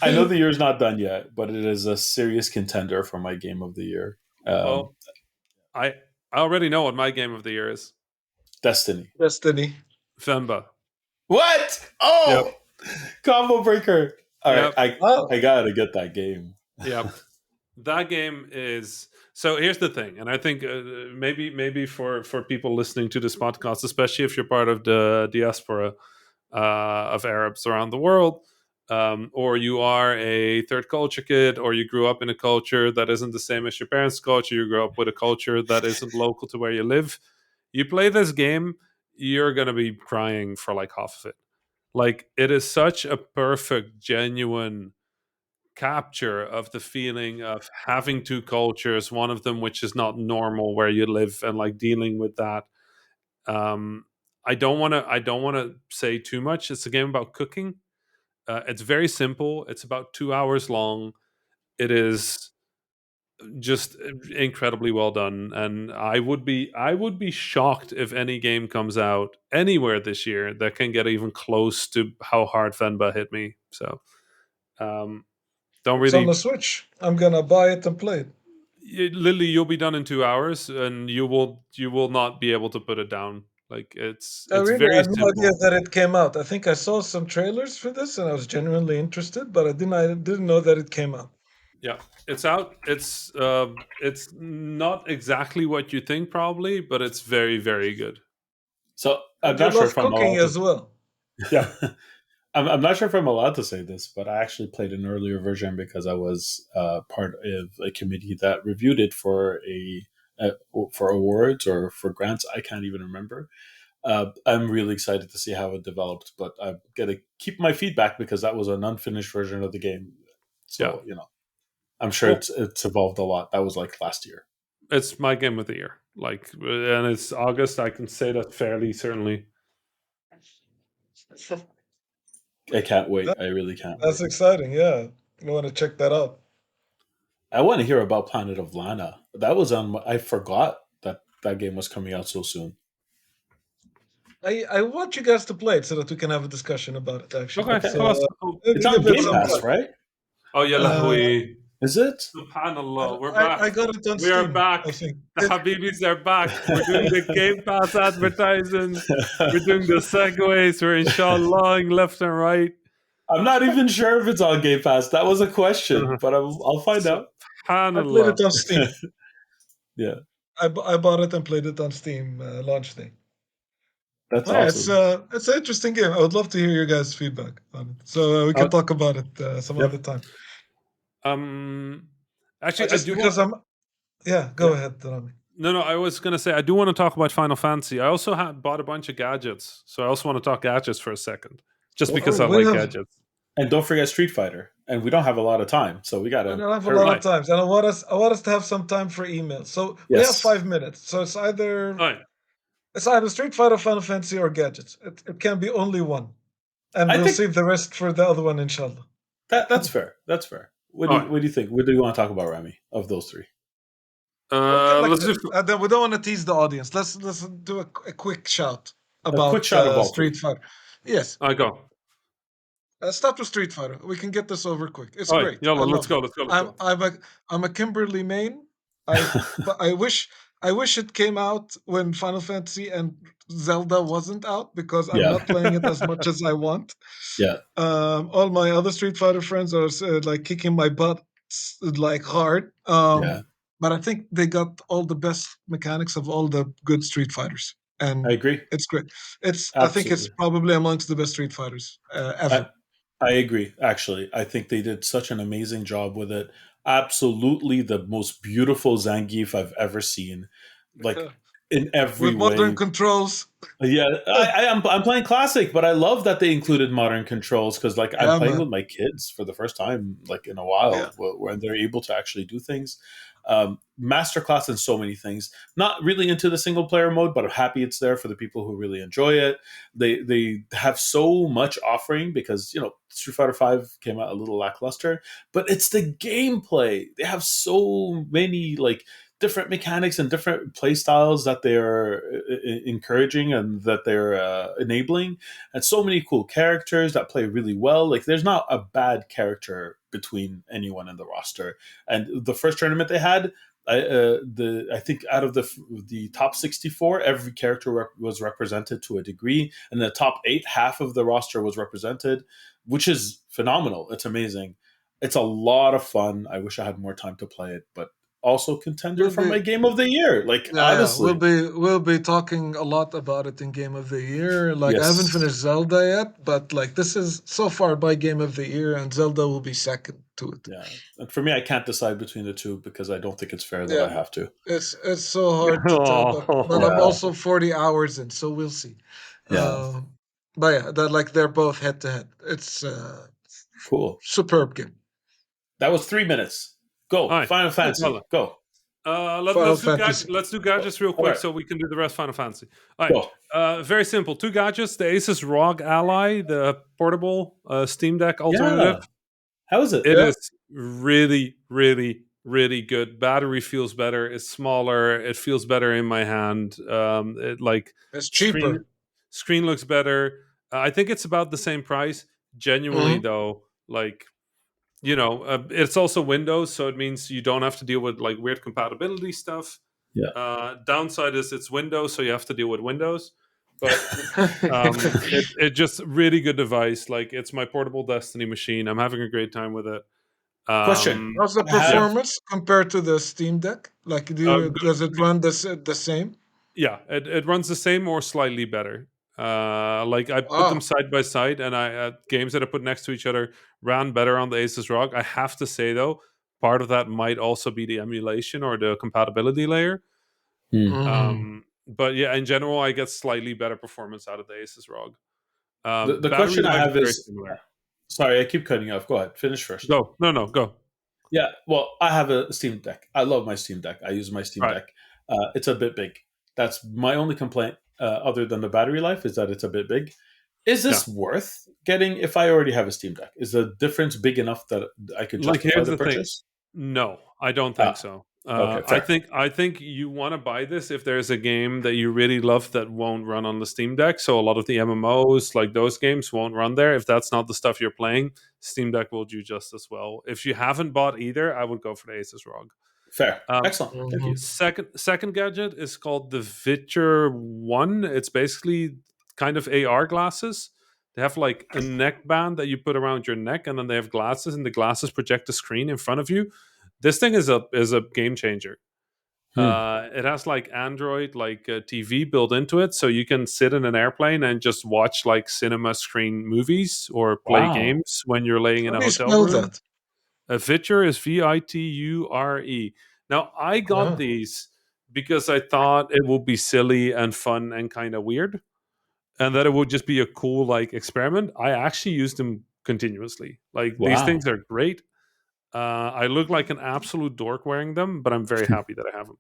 I know the year's not done yet, but it is a serious contender for my game of the year. Um, well, I I already know what my game of the year is. Destiny. Destiny. Femba. What? Yep. Oh, combo breaker. All right, Yep. Oh, I gotta get that game. Yep. That game is, so here's the thing, and I think maybe for people listening to this podcast, especially if you're part of the diaspora of Arabs around the world, or you are a third culture kid, or you grew up in a culture that isn't the same as your parents' culture, you grew up with a culture that isn't local to where you live, you play this game, you're going to be crying for like half of it. Like, it is such a perfect, genuine capture of the feeling of having two cultures, one of them which is not normal where you live, and like dealing with that. um I don't want to say too much. It's a game about cooking. It's very simple. It's about 2 hours long. It is just incredibly well done, and I would be shocked if any game comes out anywhere this year that can get even close to how hard Fenba hit me. So um don't it's on the really. Switch. I'm gonna buy it and play it. Literally, you'll be done in 2 hours, and you will not be able to put it down. Like, it's I it's really very had no idea simple. that it came out. I think I saw some trailers for this and I was genuinely interested, but I didn't know that it came out. Yeah, it's out. It's not exactly what you think, probably, but it's very, very good. So I'm And you not sure love if I'm cooking allowed to. as well. Yeah, I'm not sure if I'm allowed to say this, but I actually played an earlier version because I was part of a committee that reviewed it uh, for awards or for grants. I can't even remember. I'm really excited to see how it developed, but I'm gonna keep my feedback because that was an unfinished version of the game. yeah. So I'm sure Well, it's evolved a lot. That was like last year. it's my game of the year. Like, and it's August. I can say that fairly certainly. I can't wait. That, I really can't that's wait. exciting. Yeah, I want to check that out. I want to hear about Planet of Lana. That was on. I forgot that that game was coming out so soon. I want you guys to play it so that we can have a discussion about it. Actually, Okay, Okay, so خلاص. Oh, maybe it's on give it Game some Pass, time. right? oh, yeah, Uh, lahwi. Is it? Subhanallah, we're I back. got it on We are Steam. I back. think The Habibis are back. We're doing the Game Pass advertising. We're doing the segues. We're inshallahing left and right. I'm not even sure if it's on Game Pass. That was a question, but I'll find out. I played Subhanallah. it on Steam. Yeah, I bought it and played it on Steam launch day. that's Yeah, awesome. it's an interesting game. I would love to hear your guys' feedback on it, so we Uh, can talk about it some other Yep. time. um, I actually, I just do because want. I'm yeah. Go Yeah. ahead, Rami. No, I was gonna say I do want to talk about Final Fantasy. I also bought a bunch of gadgets, so I also want to talk gadgets for a second, just Go because for Oh, I it. we like have gadgets. And don't forget Street Fighter. And we don't have a lot of time, so we I gotta don't have a lot hurry. of Right. times, and I want us to have some time for emails. So we have Yes. 5 minutes. So Right. it's either Street Fighter, Final Fantasy, or gadgets. It can be only one, and I we'll think save the rest for the other one, inshallah. that's fair. That's fair. All right. What do you think? What do you want to talk about, Remy? Of those three, We'll get like Let's do. then we don't want to tease the audience. Let's do a quick shout a quick about shot of all three. Street Fighter. Yes, I go. start with Street Fighter. We can get this over quick. It's All right. great. I Yalla, let's love it. go. Let's go. Let's I'm go. I'm a I'm a Kimberly main. But I wish it came out when Final Fantasy and Zelda wasn't out because I'm Yeah, not playing it as much as I want. yeah, All my other Street Fighter friends are like kicking my butt like hard. yeah. But I think they got all the best mechanics of all the good Street Fighters, I and agree. it's great. I think it's Absolutely. probably amongst the best Street Fighters I ever. I agree. Actually, I think they did such an amazing job with it. Absolutely, the most beautiful Zangief I've ever seen. Like in every With modern way. controls. Yeah, I'm playing classic, but I love that they included modern controls because like I'm Yeah, playing with man. my kids for the first time like in a Yeah. while when they're able to actually do things. Masterclass in so many things. Not really into the single player mode, but I'm happy it's there for the people who really enjoy it. They have so much offering because Street Fighter Five came out a little lackluster, but it's the gameplay. They have so many like different mechanics and different play styles that they're encouraging and that they're enabling, and so many cool characters that play really well. Like there's not a bad character between anyone in the roster. And the first tournament they had, I think out of the top 64, every character was represented to a degree, and the top eight, half of the roster was represented, which is phenomenal. It's amazing. It's a lot of fun. I wish I had more time to play it, but also contender We'll for my be game of the year. Like Yeah, we'll honestly, be talking a lot about it in Game of the Year. Like I haven't yes, finished Zelda yet, but like this is so far my Game of the Year, and Zelda will be second to it. yeah. And for me, I can't decide between the two because I don't think it's fair that Yeah, I have to. it's so hard to tell, but I'm Yeah, Oh. also 40 hours in, so we'll see. yeah, Uh, but yeah, they're both head to head. It's cool. superb game. That was 3 minutes. All Go right. Final Fantasy. Yalla. Go. Final Fantasy. Let's do gadgets real All quick right, so we can do the rest Final Fantasy. All right. go. Very simple. Two gadgets: the Asus ROG Ally, the portable Steam Deck alternative. Yeah. How is it? It Yeah, is really, really, really good. Battery feels better. It's smaller. It feels better in my hand. It like it's screen cheaper. screen looks better. I think it's about the same price. Genuinely Hmm. though, like it's also Windows, so it means you don't have to deal with like weird compatibility stuff. Yeah. Downside is it's Windows, so you have to deal with Windows. But it just really good device. Like it's my portable Destiny machine. I'm having a great time with it. Question. How's the I Yeah, have. performance compared to the Steam Deck? Like, does it good. run the same? Yeah, it runs the same or slightly better. Like I put them Wow. side by side, and I games that I put next to each other ran better on the Asus ROG. I have to say though, part of that might also be the emulation or the compatibility layer. Hmm. Mhm. But yeah, in general, I get slightly better performance out of the Asus ROG. The Battery question I life is have very is, similar. sorry, I keep cutting you off. Go ahead. Finish first. Go, no, go. Yeah, well, I have a Steam Deck. I love my Steam Deck. I use my Steam Right, Deck. It's a bit big. That's my only complaint, other than the battery life, is that it's a bit big. Is yeah. this worth getting if I already have a Steam Deck? Is the difference big enough that I could Like justify here's the the thing. purchase? No, I don't think Ah, so. okay, I fair. think you want to buy this if there's a game that you really love that won't run on the Steam Deck. So a lot of the MMOs, like those games, won't run there. If that's not the stuff you're playing, Steam Deck will do just as well. If you haven't bought either, I would go for the Asus ROG. Fair. Um, Excellent. Thank you. Mhm. second gadget is called the Vitcher One. It's basically kind of AR glasses. They have like a neck band that you put around your neck, and then they have glasses, and the glasses project a screen in front of you. This thing is a game changer. Hmm. It has like Android like TV built into it, so you can sit in an airplane and just watch like cinema screen movies or play Wow. games when you're laying in How a do you hotel spell room. that? A Viture is Viture. Now I got Uh, these because I thought it would be silly and fun and kind of weird, and that it would just be a cool like experiment. I actually used them continuously. Like these things Wow. are great. I look like an absolute dork wearing them, but I'm very happy that I have them.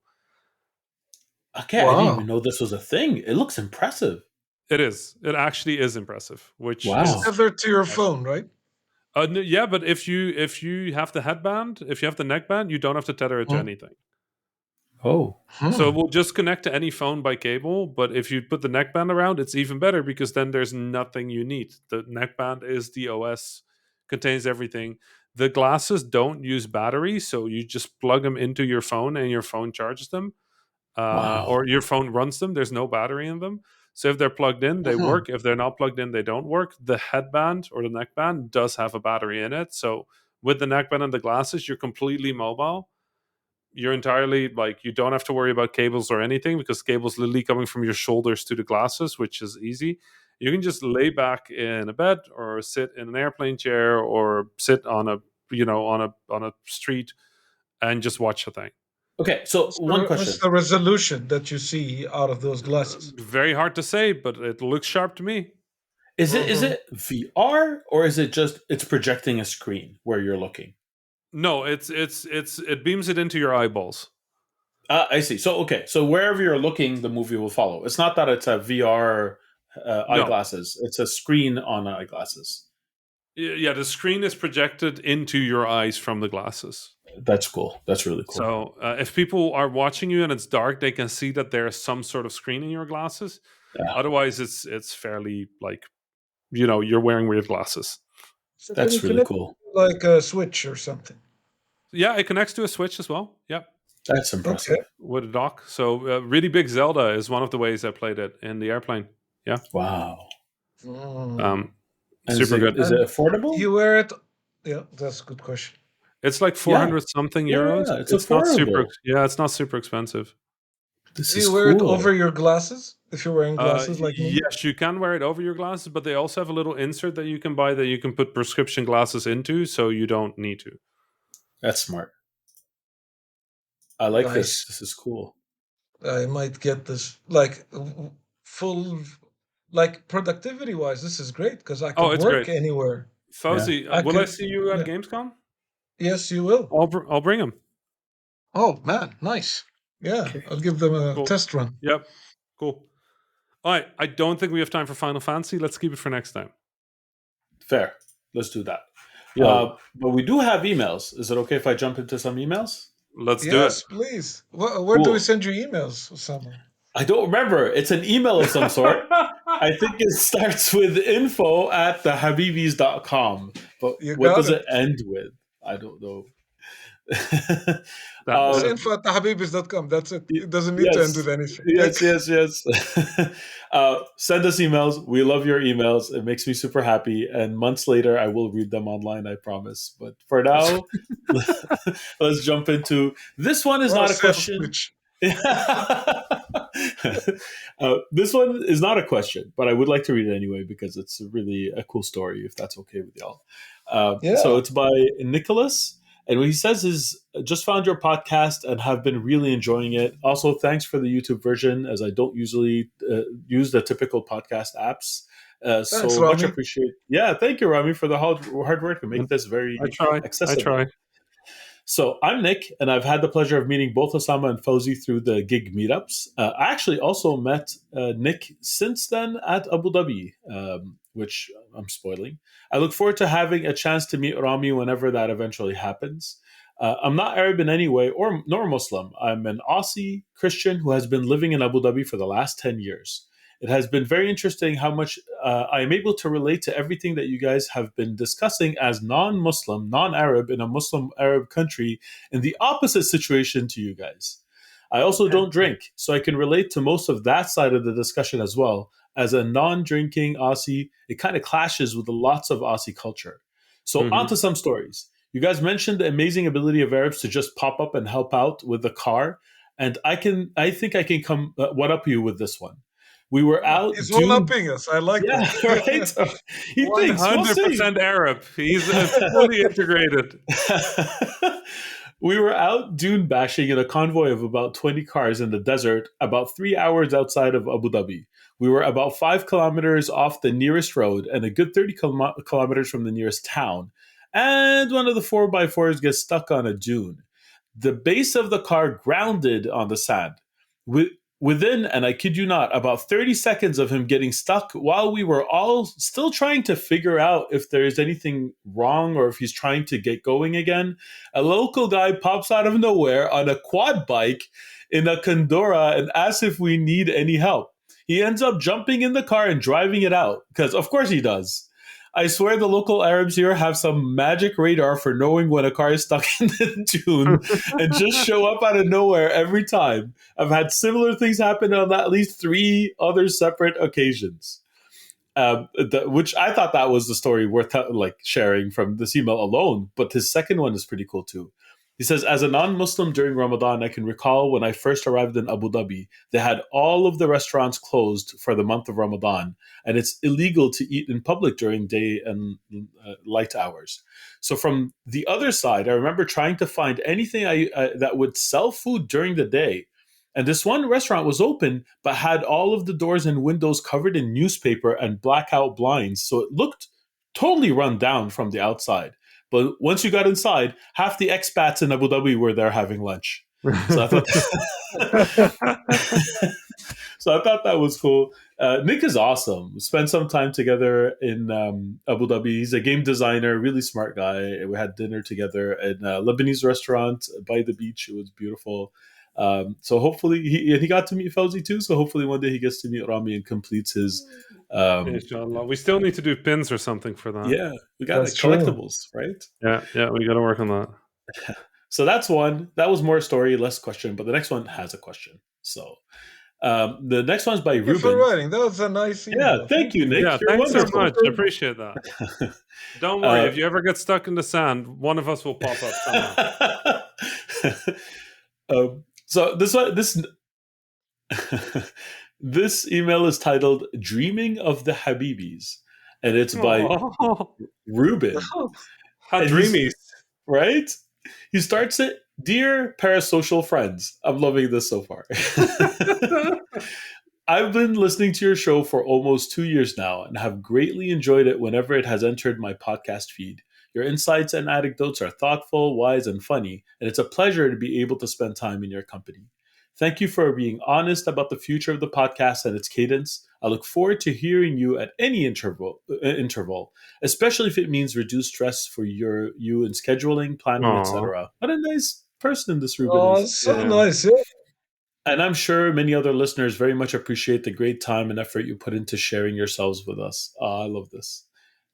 Okay, I didn't even Wow. know this was a thing. It looks impressive. It is. It actually is impressive, which It's Wow. is tethered to your phone, right? yeah. But if you have the headband, if you have the neckband, you don't have to tether it to Hmm. anything. Oh. So it Hmm. will just connect to any phone by cable. But if you put the neckband around, it's even better because then there's nothing you need. The neckband is the OS, contains everything. The glasses don't use batteries, so you just plug them into your phone and your phone charges them, Wow. or your phone runs them. There's no battery in them. So if they're plugged in, they Hmm. work. If they're not plugged in, they don't work. The headband or the neckband does have a battery in it. So with the neckband and the glasses, you're completely mobile. You're entirely like you don't have to worry about cables or anything because cables literally coming from your shoulders to the glasses, which is easy. You can just lay back in a bed or sit in an airplane chair or sit on a on a street and just watch a thing. Okay, so one What's question. the resolution that you see out of those glasses? Very hard to say, but it looks sharp to me. Is Hmm. it VR or is it just it's projecting a screen where you're looking? No, it beams it into your eyeballs. I see. So okay, so wherever you're looking, the movie will follow. It's not that it's a VR No, eyeglasses. It's a screen on eyeglasses. yeah, the screen is projected into your eyes from the glasses. That's cool. That's really cool. So if people are watching you and it's dark, they can see that there's some sort of screen in your glasses. Yeah, Otherwise, it's fairly like you're wearing weird glasses. So can you that's really connect cool. like a switch or something? Yeah, it connects to a Switch as well. Yep, That's Okay. impressive. with a dock. So really big Zelda is one of the ways I played it in the airplane. Yeah, Wow. Mm. um, And is super it good. is it And affordable? you wear it? Yeah, that's a good question. It's like Yeah. 400 something Yeah, euros. yeah, it's It's not super. affordable. Yeah, it's not super expensive. This Do is you wear it over cool. your glasses if you're wearing glasses like me? Yes, you can wear it over your glasses, but they also have a little insert that you can buy that you can put prescription glasses into, so you don't need to. That's smart. I like this. Nice. This is cool. I might get this like full, like productivity wise. This is great because I Oh, could it's great. work anywhere. Yeah. Fauzi, I will I could. see you at Yeah. Gamescom? Yes, you will. I'll bring them. Oh man, nice. Yeah, Okay. I'll give them a Cool. test run. Yep. Cool. All right. I don't think we have time for Final Fantasy. Let's keep it for next time. Fair. Let's do that. Yo, But we do have emails. Is it okay if I jump into some emails? let's do it. Yes, please. Where do we Cool. send you emails, Osama? I don't remember. It's an email of some sort. I think it starts with info at thehabibis.com. But You what got does it. it end with? I don't know. that, It's um, that, info at habibis.com. That's it. It doesn't need to end with yes. anything. Yes, yes, yes. Send us emails. We love your emails. It makes me super happy. And months later, I will read them online, I promise. But for now, let's jump into this one is What a not a sales question. pitch. This one is not a question, but I would like to read it anyway because it's really a cool story, if that's okay with y'all. So Yeah. it's by Nicholas. And what he says is, just found your podcast and have been really enjoying it. Also, thanks for the YouTube version, as I don't usually use the typical podcast apps. Thanks, So much Rami. appreciate. Yeah, thank you, Rami, for the hard work to make this I very try. I accessible. try. So I'm Nick, and I've had the pleasure of meeting both Osama and Fauzi through the gig meetups. I actually also met Nick since then at Abu Dhabi, which I'm spoiling. I look forward to having a chance to meet Rami whenever that eventually happens. I'm not Arab in any way or nor Muslim. I'm an Aussie Christian who has been living in Abu Dhabi for the last 10 years. It has been very interesting how much I am able to relate to everything that you guys have been discussing as non Muslim, non Arab in a Muslim Arab country in the opposite situation to you guys. I also don't drink, so I can relate to most of that side of the discussion as well. As a non drinking Aussie, it kind of clashes with lots of Aussie culture. So, on Hmm. to some stories. You guys mentioned the amazing ability of Arabs to just pop up and help out with the car. And I think I can come one up you with this one. We were Oh, out he's one doing, upping us. I like yeah, right. that. He thinks we'll see. 100% Arab. He's fully integrated. We were out dune bashing in a convoy of about 20 cars in the desert, about 3 hours outside of Abu Dhabi. We were about 5 kilometers off the nearest road and a good 30 kilometers from the nearest town. And one of the 4x4s gets stuck on a dune. The base of the car grounded on the sand. Within, and I kid you not, about 30 seconds of him getting stuck while we were all still trying to figure out if there is anything wrong or if he's trying to get going again, a local guy pops out of nowhere on a quad bike in a Condora and asks if we need any help. He ends up jumping in the car and driving it out, because of course he does. I swear the local Arabs here have some magic radar for knowing when a car is stuck in the dune and just show up out of nowhere every time. I've had similar things happen on at least 3 other separate occasions. Which I thought that was the story worth like sharing from this email alone. But his second one is pretty cool too. He says, as a non-Muslim during Ramadan, I can recall when I first arrived in Abu Dhabi, they had all of the restaurants closed for the month of Ramadan, and it's illegal to eat in public during day and light hours. So from the other side, I remember trying to find anything that would sell food during the day. And this one restaurant was open, but had all of the doors and windows covered in newspaper and blackout blinds. So it looked totally run down from the outside. But once you got inside, half the expats in Abu Dhabi were there having lunch. So I thought, so I thought that was cool. Nick is awesome. We spent some time together in Abu Dhabi. He's a game designer, really smart guy. We had dinner together in a Lebanese restaurant by the beach. It was beautiful. So hopefully he got to meet Fauzi too. So hopefully one day he gets to meet Rami and completes his. Inshallah. We still need to do pins or something for that. Yeah, we got That's like true. collectibles, right? Yeah, we got to work on that. So that's one. That was more story, less question. But the next one has a question. So the next one's by Thank you for Ruben. writing. That was a nice Yeah, email. thank you, Nick. Yeah, You're thanks so wonderful. much. I appreciate that. Don't worry. If you ever get stuck in the sand, one of us will pop up somehow. So this this email is titled "Dreaming of the Habibis," and it's by Ruben. How And dreamy. Right? He starts it, "Dear parasocial friends," I'm loving this so far. I've been listening to your show for almost 2 years now and have greatly enjoyed it whenever it has entered my podcast feed. Your insights and anecdotes are thoughtful, wise, and funny, and it's a pleasure to be able to spend time in your company. Thank you for being honest about the future of the podcast and its cadence. I look forward to hearing you at any interval, especially if it means reduced stress for you in scheduling, planning, Aw. etc. What a nice person this Ruben Oh, is. it's so Yeah. nice. Yeah. And I'm sure many other listeners very much appreciate the great time and effort you put into sharing yourselves with us. I love this.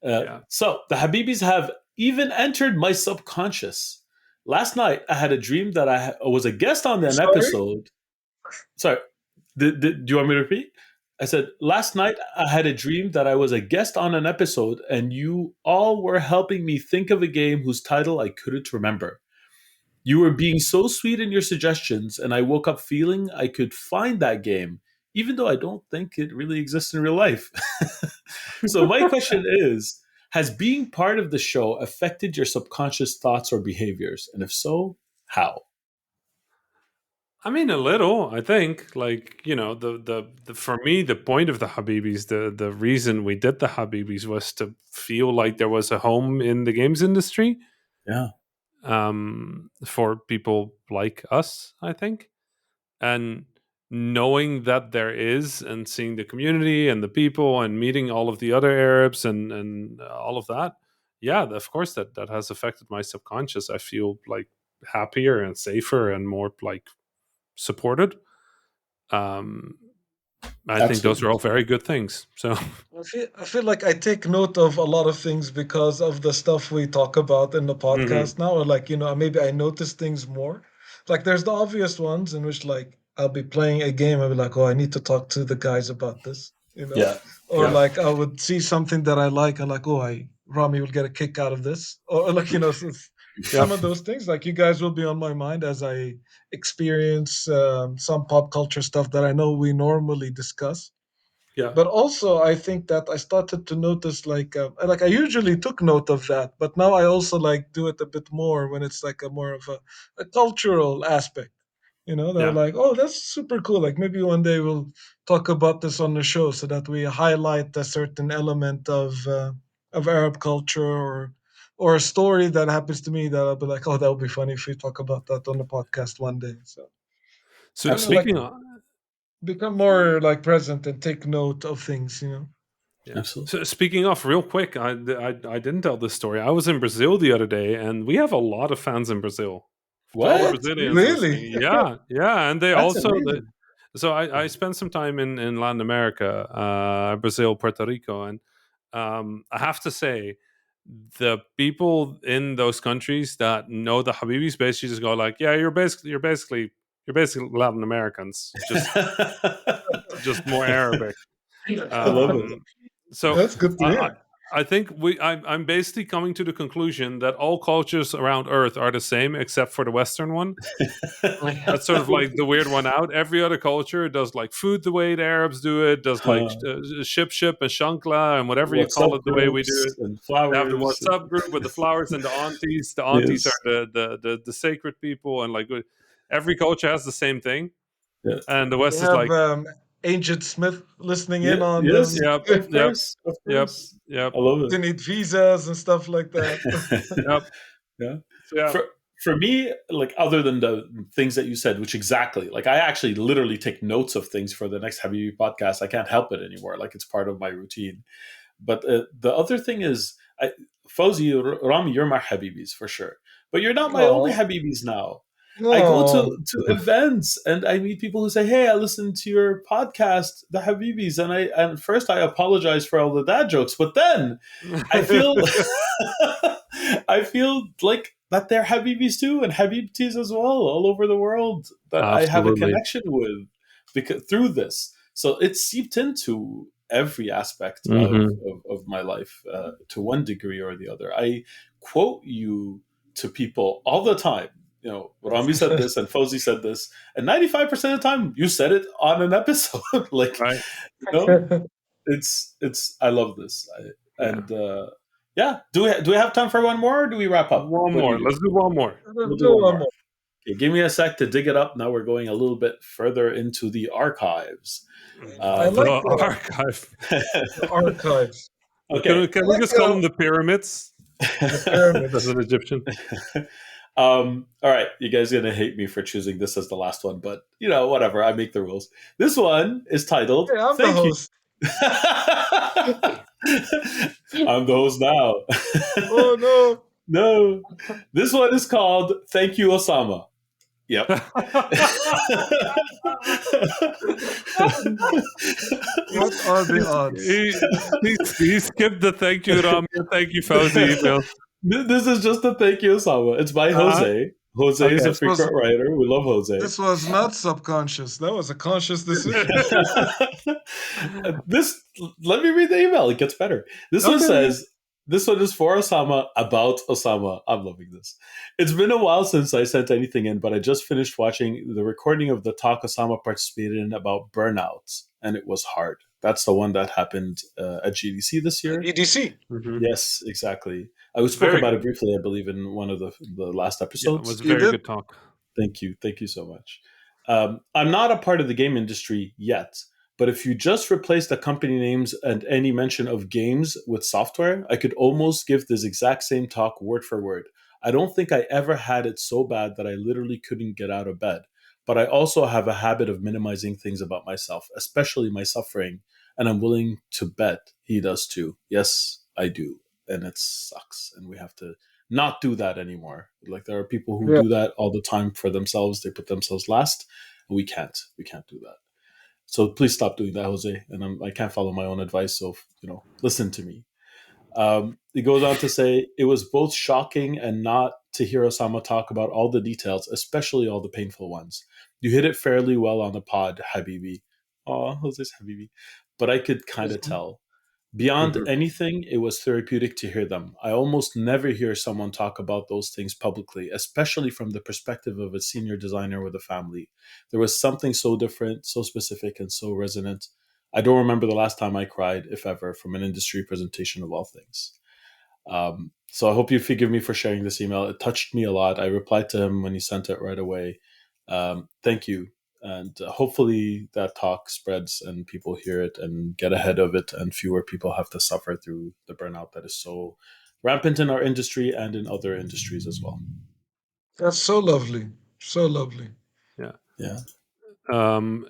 Yeah. So, the Habibis have even entered my subconscious. Last night, I had a dream that I was a guest on an Sorry? episode. Sorry, do you want me to repeat? I said, last night, I had a dream that I was a guest on an episode, and you all were helping me think of a game whose title I couldn't remember. You were being so sweet in your suggestions, and I woke up feeling I could find that game, even though I don't think it really exists in real life. So, my question is, has being part of the show affected your subconscious thoughts or behaviors? And if so, how? I mean, a little. I think, like, the for me, the point of the Habibis, the reason we did the Habibis was to feel like there was a home in the games industry, Yeah. for people like us. I think, and knowing that there is, and seeing the community and the people, and meeting all of the other Arabs, and all of that. Yeah, of course, that has affected my subconscious. I feel like happier and safer and more like supported. Um, I think those Absolutely. are all very good things. So I feel like I take note of a lot of things because of the stuff we talk about in the Mhm. podcast now, or like, maybe I notice things more. Like there's the obvious ones in which like I'll be playing a game, I'll be like, oh, I need to talk to the guys about this. Yeah. Or Yeah. like I would see something that I like, and like, oh, Rami will get a kick out of this. Or like, yeah, some of those things, like you guys will be on my mind as I experience some pop culture stuff that I know we normally discuss. Yeah, But also, I think that I started to notice like I usually took note of that, but now I also like do it a bit more when it's like a more of a cultural aspect. You know, they're yeah. like, oh, that's super cool. Like maybe one day we'll talk about this on the show so that we highlight a certain element of Arab culture or a story that happens to me that I'll be like, oh, that would be funny if we talk about that on the podcast one day. So So kind of like Absolutely. speaking of, become more like present and take note of things. You know. yeah. Absolutely. So speaking of, real quick, I didn't tell this story. I was in Brazil the other day, and we have a lot of fans in Brazil. To all the What? What? Brazilians Really? Really? listening, yeah, yeah, and they That's also amazing. so I spent some time in Latin America, Brazil, Puerto Rico, and I have to say, the people in those countries that know the Habibis basically just go like, "Yeah, you're basically Latin Americans, just more Arabic." I love it. Um, so That's good to I, I hear. I think I'm basically coming to the conclusion that all cultures around Earth are the same except for the Western one. That's sort of like the weird one out. Every other culture does like food the way the Arabs do it, does like Uh, ship and shankla and whatever you call WhatsApp it the way we do groups it. and They have the flowers. WhatsApp group with the flowers and the aunties. The aunties are Yes. the sacred people, and like every culture has the same thing. Yeah. And the We West is have like, Agent Smith listening Yeah. in on Yes. this. yep, Of yep, course. Of yep, course. yep, I love They need visas and stuff like that. it. yep. Yeah. So yeah, For me, like other than the things that you said, which exactly, like I actually literally take notes of things for the next Habibi podcast. I can't help it anymore. Like it's part of my routine. But the other thing is, Fauzi, Rami, you're my Habibis for sure. But you're not my only Oh, Habibis now. I go no. to events and I meet people who say, "Hey, I listened to your podcast, the Habibis," and first I apologize for all the dad jokes, but then I feel I feel like that they're Habibis too and Habibtis as well all over the world that I have a absolutely. connection with because through this. So it's seeped into every aspect Hmm. of my life to one degree or the other. I quote you to people all the time. You know, Rami said this and Fauzi said this, and 95% of the time you said it on an episode. Like, Right? you know, it's I love this. Yeah. And yeah, do we have time for one more or do we wrap up? One What do more. you do? Let's do one more. Let's We'll do do one one more. more. Okay, give me a sec to dig it up. Now we're going a little bit further into the archives. I Um, like The archive. the archives. okay. Can I we like just call them the pyramids the as pyramids. an Egyptian? All right, you guys are gonna hate me for choosing this as the last one, but you know, whatever. I make the rules. This one is titled Hey, I'm the "Thank You." host. I'm the host now. Oh, no. No, this one is called "Thank You, Osama." Yep. What are the odds? he skipped the thank you, Rami, and thank you, Fauzi email. This is just a thank you, Osama. It's by Uh-huh. Jose. Jose is Okay. a This was frequent writer. We love Jose. this was not subconscious. That was a conscious decision. This let me read the email. It gets better. This one Okay. says, "This one is for Osama about Osama." I'm loving this. It's been a while since I sent anything in, but I just finished watching the recording of the talk Osama participated in about burnouts, and it was hard. That's the one that happened at GDC this year. EDC. Hmm. Yes, exactly. I spoke Very about it good. briefly, I believe, in one of the last Yeah, it was episodes. a You very did? good talk. Thank you so much. I'm not a part of the game industry yet, but if you just replace the company names and any mention of games with software, I could almost give this exact same talk word for word. I don't think I ever had it so bad that I literally couldn't get out of bed. But I also have a habit of minimizing things about myself, especially my suffering, and I'm willing to bet he does too. Yes, I do. And it sucks. And we have to not do that anymore. Like there are people who Yeah. do that all the time for themselves. They put themselves last. And we can't. We can't do that. So please stop doing that, Jose. And I can't follow my own advice. So listen to me. It goes on to say it was both shocking and not to hear Osama talk about all the details, especially all the painful ones. You hit it fairly well on the pod, Habibi. Oh, Jose's Habibi. But I could kind of tell. Beyond Hmm. anything, it was therapeutic to hear them. I almost never hear someone talk about those things publicly, especially from the perspective of a senior designer with a family. There was something so different, so specific, and so resonant. I don't remember the last time I cried, if ever, from an industry presentation of all things. So I hope you forgive me for sharing this email. It touched me a lot. I replied to him when he sent it right away. Thank you. And hopefully that talk spreads and people hear it and get ahead of it, and fewer people have to suffer through the burnout that is so rampant in our industry and in other industries as well. That's so lovely. So lovely. Yeah. Yeah.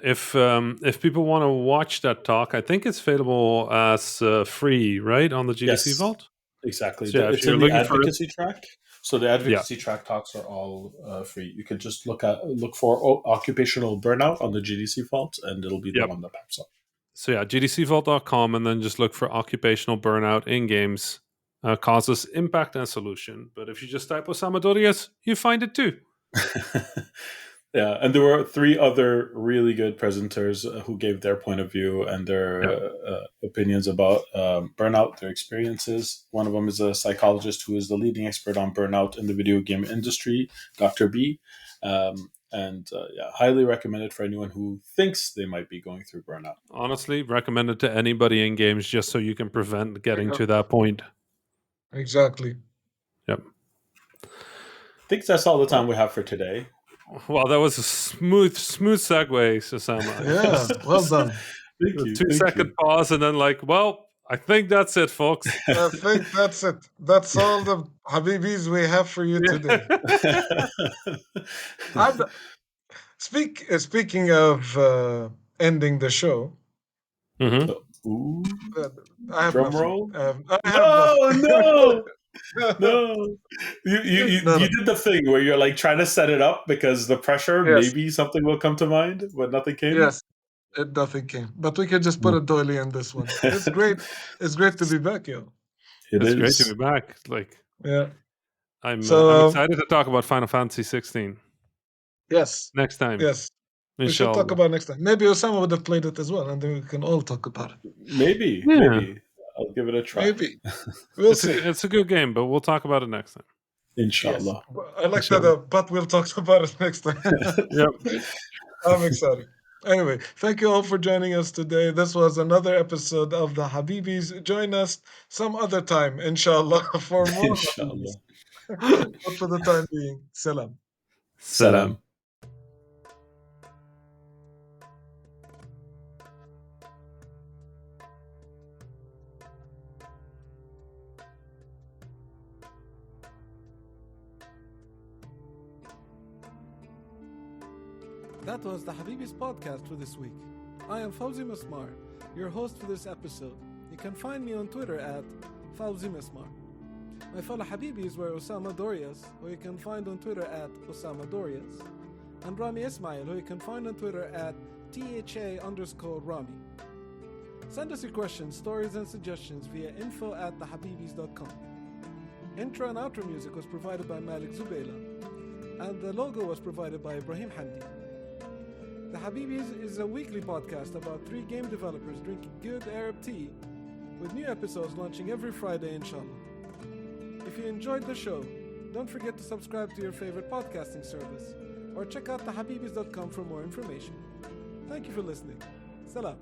If people want to watch that talk, I think it's available as free, right, on the GDC Yes, Vault. exactly. So yeah, if It's you're in the looking for it, advocacy track. So the yeah, advocacy track talks are all free. You can just look for occupational burnout on the GDC Vault, and it'll be the yep. one that pops up. So yeah, gdcvault.com, and then just look for occupational burnout in games, causes, impact, and solution. But if you just type Osama Dorias, you find it too. Yeah, and there were 3 other really good presenters who gave their point of view and their Yeah. opinions about burnout, their experiences. One of them is a psychologist who is the leading expert on burnout in the video game industry, Dr. B. Highly recommended for anyone who thinks they might be going through burnout. Honestly, recommend it to anybody in games just so you can prevent getting Yeah. to that point. Exactly. Yep. I think that's all the time we have for today. Well, that was a smooth segue, Osama. Yeah, well done. Thank A you. 2-second pause, and then well, I think that's it, folks. I think that's it. That's all the Habibis we have for you today. I'm, speaking of ending the show, Mhm. Ooh, I have drum nothing. roll. I have nothing. No. No, you No. did the thing where you're like trying to set it up because the pressure, Yes. maybe something will come to mind, but nothing came. Yes. Nothing came. But we can just put a doily on this one. It's great. It's great to be back, yo. It's great to be back. Yeah. I'm So excited to talk about Final Fantasy 16 yes. next time. Yes. We should talk about it next time. Maybe Osama would have played it as well, and then we can all talk about it. Maybe. Yeah. Maybe I'll give it a try. Maybe. We'll see. It's a good game, but we'll talk about it next time. Inshallah. Yes. I like that, but we'll talk about it next time. Yep. I'm excited. Anyway, thank you all for joining us today. This was another episode of the Habibis. Join us some other time, inshallah, for more Inshallah. Habibis. But for the time being, salam. Salam. That was the Habibis podcast for this week. I am Fawzi Masmar, your host for this episode. You can find me on Twitter at Fawzi Masmar. My fellow Habibis were Osama Dorias, who you can find on Twitter at Osama Dorias, and Rami Ismail, who you can find on Twitter at THA_Rami. Send us your questions, stories, and suggestions via info@thehabibis.com. Intro and outro music was provided by Malik Zubayla, and the logo was provided by Ibrahim Hamdi. The Habibis is a weekly podcast about 3 game developers drinking good Arab tea, with new episodes launching every Friday, inshallah. If you enjoyed the show, don't forget to subscribe to your favorite podcasting service, or check out thehabibis.com for more information. Thank you for listening. Salam.